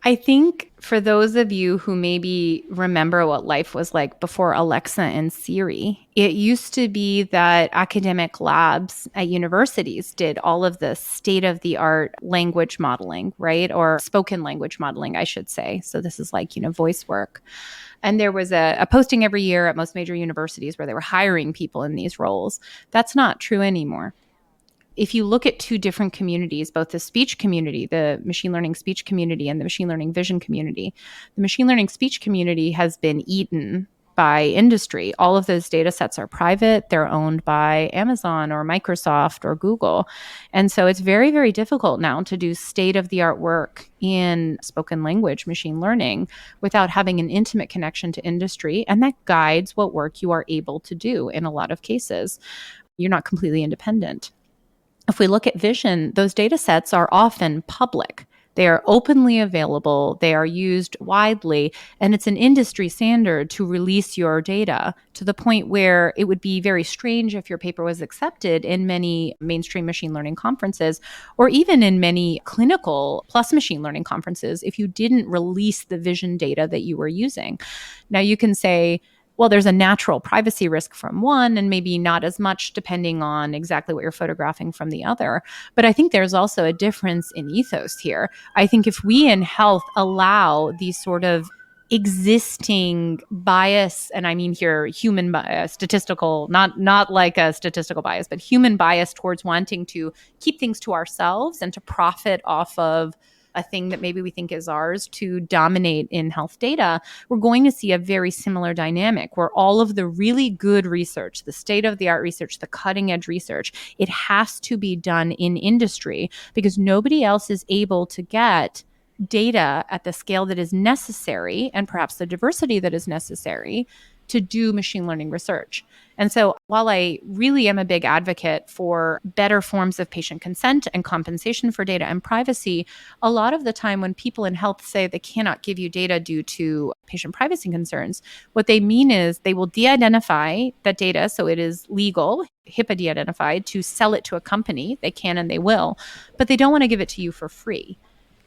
I think for those of you who maybe remember what life was like before Alexa and Siri, it used to be that academic labs at universities did all of the state-of-the-art language modeling, right? Or spoken language modeling, I should say. So this is like, voice work. And there was a posting every year at most major universities where they were hiring people in these roles. That's not true anymore. If you look at two different communities, both the speech community, the machine learning speech community, and the machine learning vision community, the machine learning speech community has been eaten by industry. All of those data sets are private. They're owned by Amazon or Microsoft or Google. And so it's very, very difficult now to do state-of-the-art work in spoken language machine learning without having an intimate connection to industry. And that guides what work you are able to do in a lot of cases. You're not completely independent. If we look at vision, those data sets are often public. They are openly available, they are used widely, and it's an industry standard to release your data to the point where it would be very strange if your paper was accepted in many mainstream machine learning conferences or even in many clinical plus machine learning conferences if you didn't release the vision data that you were using. Now you can say, well, there's a natural privacy risk from one and maybe not as much depending on exactly what you're photographing from the other. But I think there's also a difference in ethos here. I think if we in health allow these sort of existing bias, and I mean here human bias, statistical, not like a statistical bias, but human bias towards wanting to keep things to ourselves and to profit off of a thing that maybe we think is ours to dominate in health data, we're going to see a very similar dynamic where all of the really good research, the state-of-the-art research, the cutting-edge research, it has to be done in industry because nobody else is able to get data at the scale that is necessary and perhaps the diversity that is necessary to do machine learning research. And so while I really am a big advocate for better forms of patient consent and compensation for data and privacy, a lot of the time when people in health say they cannot give you data due to patient privacy concerns, what they mean is they will de-identify that data so it is legal, HIPAA de-identified, to sell it to a company. They can and they will, but they don't want to give it to you for free.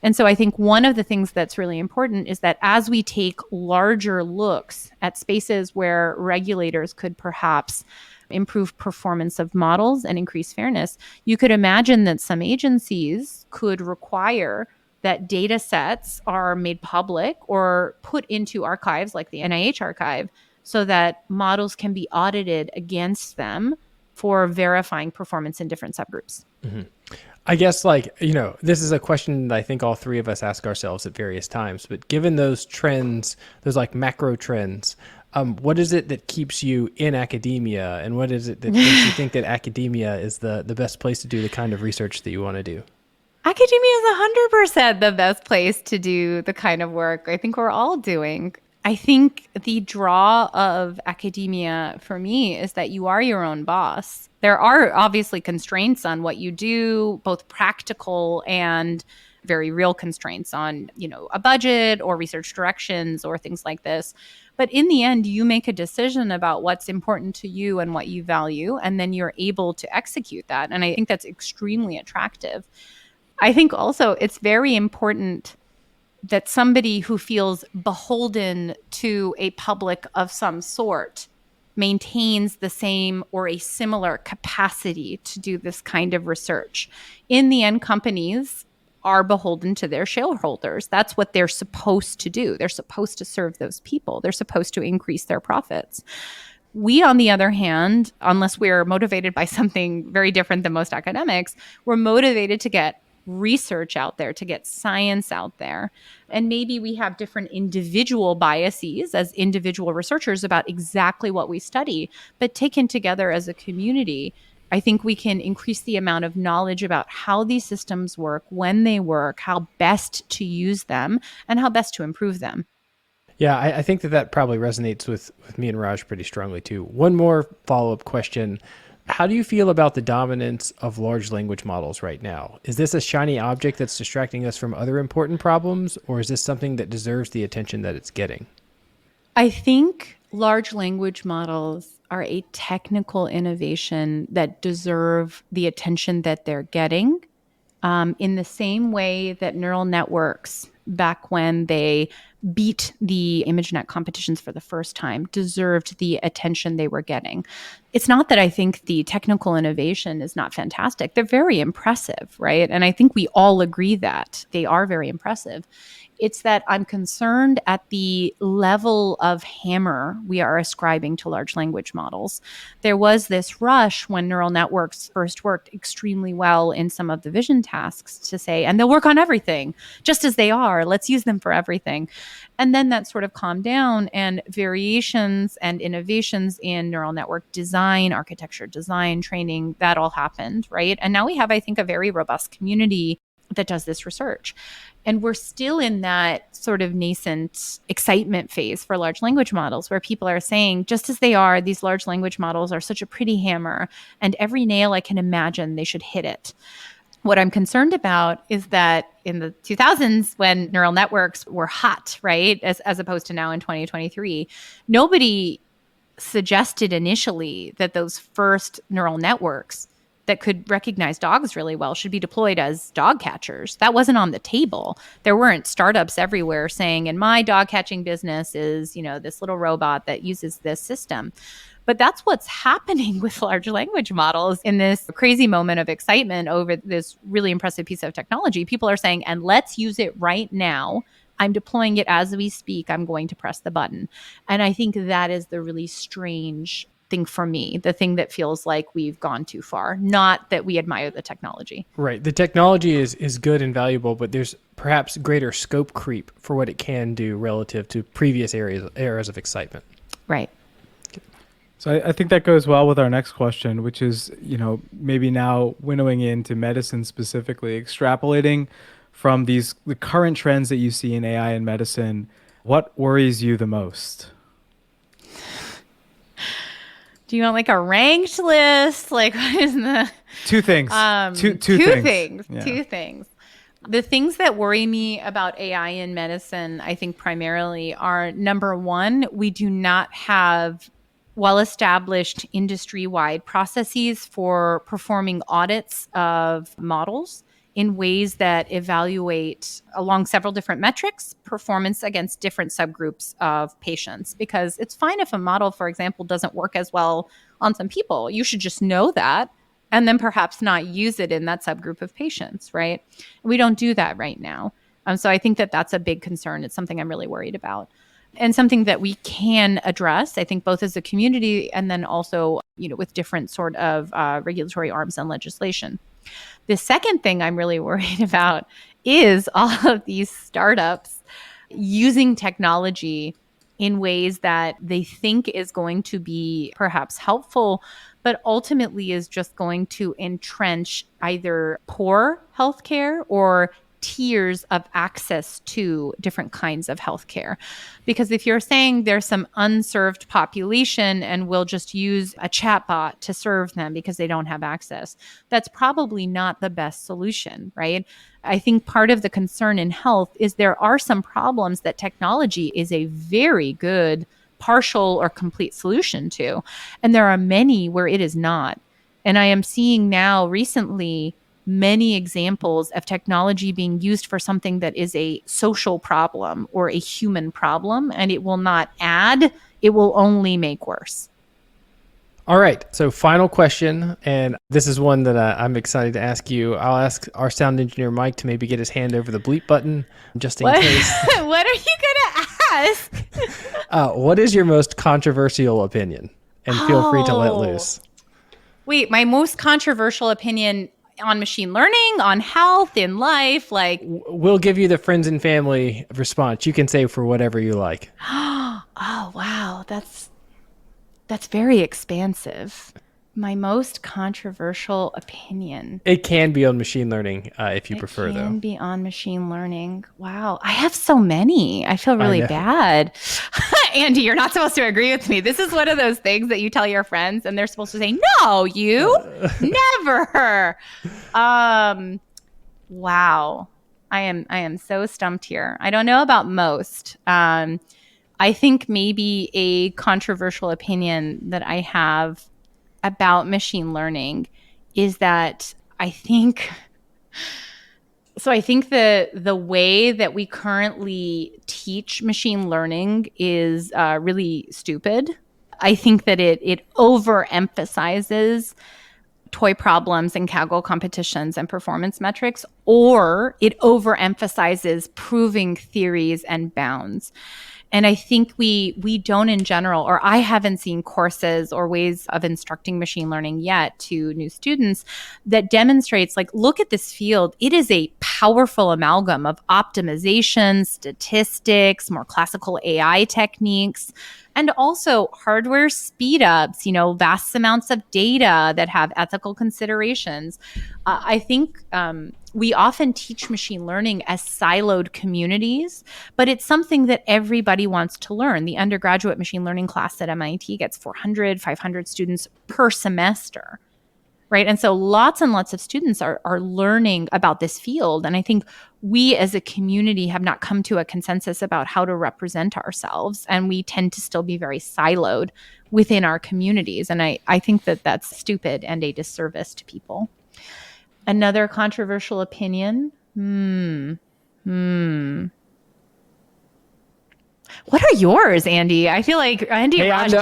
And so I think one of the things that's really important is that as we take larger looks at spaces where regulators could perhaps improve performance of models and increase fairness, you could imagine that some agencies could require that data sets are made public or put into archives like the NIH archive so that models can be audited against them for verifying performance in different subgroups. Mm-hmm. I guess, this is a question that I think all three of us ask ourselves at various times, but given those trends, those macro trends, what is it that keeps you in academia, and what is it that makes you think that academia is the best place to do the kind of research that you want to do? Academia is 100% the best place to do the kind of work I think we're all doing. I think the draw of academia for me is that you are your own boss. There are obviously constraints on what you do, both practical and very real constraints on, a budget or research directions or things like this. But in the end, you make a decision about what's important to you and what you value, and then you're able to execute that. And I think that's extremely attractive. I think also it's very important that somebody who feels beholden to a public of some sort maintains the same or a similar capacity to do this kind of research. In the end, companies are beholden to their shareholders. That's what they're supposed to do. They're supposed to serve those people. They're supposed to increase their profits. We, on the other hand, unless we're motivated by something very different than most academics, we're motivated to get research out there, to get science out there. And maybe we have different individual biases as individual researchers about exactly what we study, but taken together as a community, I think we can increase the amount of knowledge about how these systems work, when they work, how best to use them, and how best to improve them. Yeah, I think that probably resonates with me and Raj pretty strongly too. One more follow-up question. How do you feel about the dominance of large language models right now? Is this a shiny object that's distracting us from other important problems, or is this something that deserves the attention that it's getting? I think large language models are a technical innovation that deserve the attention that they're getting, in the same way that neural networks, back when they beat the ImageNet competitions for the first time, deserved the attention they were getting. It's not that I think the technical innovation is not fantastic. They're very impressive, right? And I think we all agree that they are very impressive. It's that I'm concerned at the level of hammer we are ascribing to large language models. There was this rush when neural networks first worked extremely well in some of the vision tasks to say, and they'll work on everything, just as they are. Let's use them for everything. And then that sort of calmed down, and variations and innovations in neural network design, architecture design, training, that all happened, right? And now we have, I think, a very robust community that does this research. And we're still in that sort of nascent excitement phase for large language models, where people are saying, just as they are, these large language models are such a pretty hammer, and every nail I can imagine, they should hit it. What I'm concerned about is that in the 2000s, when neural networks were hot, right, as opposed to now in 2023, nobody suggested initially that those first neural networks that could recognize dogs really well should be deployed as dog catchers. That wasn't on the table. There weren't startups everywhere saying, and my dog catching business is, this little robot that uses this system. But that's what's happening with large language models in this crazy moment of excitement over this really impressive piece of technology. People are saying, and let's use it right now. I'm deploying it as we speak. I'm going to press the button. And I think that is the really strange thing for me, the thing that feels like we've gone too far, not that we admire the technology. Right. The technology is good and valuable, but there's perhaps greater scope creep for what it can do relative to previous eras of excitement. Right. So I think that goes well with our next question, which is, maybe now winnowing into medicine specifically, extrapolating from the current trends that you see in AI and medicine. What worries you the most? Do you want like a ranked list? Like, what is the two things? Two things. Yeah. Two things. The things that worry me about AI in medicine, I think primarily are, number one, we do not have well-established industry-wide processes for performing audits of models in ways that evaluate along several different metrics, performance against different subgroups of patients. Because it's fine if a model, for example, doesn't work as well on some people. You should just know that and then perhaps not use it in that subgroup of patients, right? We don't do that right now. So I think that that's a big concern. It's something I'm really worried about. And something that we can address, I think, both as a community and then also, with different sort of regulatory arms and legislation. The second thing I'm really worried about is all of these startups using technology in ways that they think is going to be perhaps helpful, but ultimately is just going to entrench either poor healthcare or tiers of access to different kinds of healthcare. Because if you're saying there's some unserved population and we'll just use a chatbot to serve them because they don't have access, that's probably not the best solution, right? I think part of the concern in health is there are some problems that technology is a very good partial or complete solution to. And there are many where it is not. And I am seeing now recently many examples of technology being used for something that is a social problem or a human problem, and it will not add, it will only make worse. All right. So final question, and this is one that I'm excited to ask you. I'll ask our sound engineer, Mike, to maybe get his hand over the bleep button just in case. What are you going to ask? What is your most controversial opinion? And feel free to let loose. Wait, my most controversial opinion on machine learning, on health, in life, like... We'll give you the friends and family response. You can say for whatever you like. Oh, wow. That's very expansive. My most controversial opinion. It can be on machine learning if you prefer, though. It can be on machine learning. Wow. I have so many. I feel really bad. Andy, you're not supposed to agree with me. This is one of those things that you tell your friends and they're supposed to say, no, you never. Wow. I am so stumped here. I don't know about most. I think maybe a controversial opinion that I have about machine learning is that I think the way that we currently teach machine learning is really stupid. I think that it overemphasizes toy problems and Kaggle competitions and performance metrics, or it overemphasizes proving theories and bounds. And I think we don't in general, or I haven't seen courses or ways of instructing machine learning yet to new students that demonstrates, like, look at this field. It is a powerful amalgam of optimization, statistics, more classical AI techniques, and also hardware speed ups, vast amounts of data that have ethical considerations. I think we often teach machine learning as siloed communities, but it's something that everybody wants to learn. The undergraduate machine learning class at MIT gets 400, 500 students per semester, right? And so lots and lots of students are learning about this field. And I think we as a community have not come to a consensus about how to represent ourselves. And we tend to still be very siloed within our communities. And I think that that's stupid and a disservice to people. Another controversial opinion. What are yours, Andy? I feel like Andy. Hey, Raj,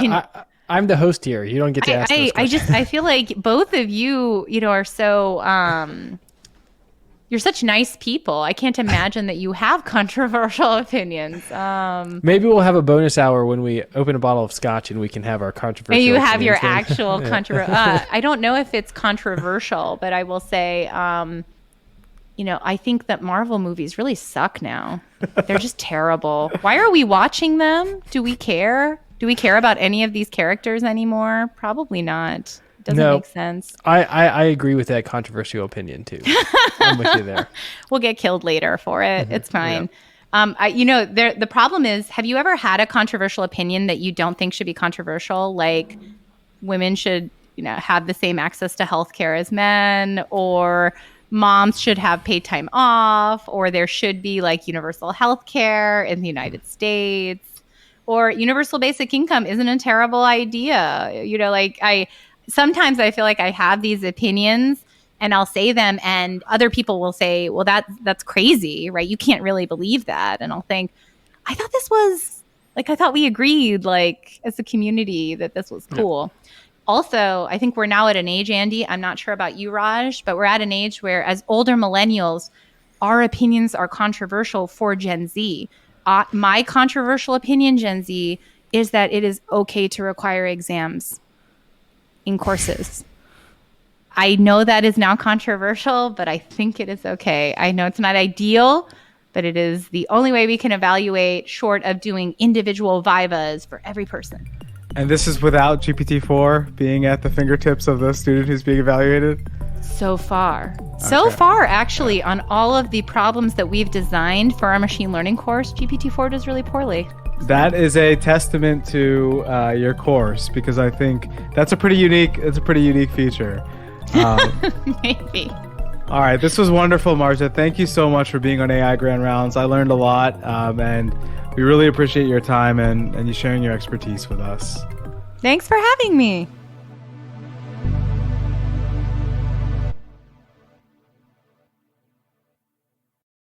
I'm the host here. You don't get to ask those questions. I feel like both of you, are so you're such nice people. I can't imagine that you have controversial opinions. Maybe we'll have a bonus hour when we open a bottle of scotch and we can have our controversial. And you have your opinions. actual controversial. I don't know if it's controversial, but I will say, I think that Marvel movies really suck now. They're just terrible. Why are we watching them? Do we care? Do we care about any of these characters anymore? Probably not. It doesn't make sense. I agree with that controversial opinion too. I'm with you there. We'll get killed later for it. Mm-hmm. It's fine. Yeah. The problem is, have you ever had a controversial opinion that you don't think should be controversial? Like women should, have the same access to healthcare as men, or moms should have paid time off, or there should be like universal healthcare in the United States, or universal basic income isn't a terrible idea. Sometimes I feel like I have these opinions and I'll say them and other people will say, well, that's crazy, right? You can't really believe that. And I'll think, I thought we agreed, like, as a community, that this was cool. Yeah. Also, I think we're now at an age, Andy, I'm not sure about you, Raj, but we're at an age where as older millennials, our opinions are controversial for Gen Z. My controversial opinion, Gen Z, is that it is okay to require exams in courses. I know that is now controversial, but I think it is okay. I know it's not ideal, but it is the only way we can evaluate, short of doing individual vivas for every person. And this is without GPT-4 being at the fingertips of the student who's being evaluated? So far, actually, on all of the problems that we've designed for our machine learning course, GPT-4 does really poorly. That is a testament to your course, because I think that's a pretty unique feature. Maybe. All right, this was wonderful, Marzyeh. Thank you so much for being on AI Grand Rounds. I learned a lot, and we really appreciate your time and you sharing your expertise with us. Thanks for having me.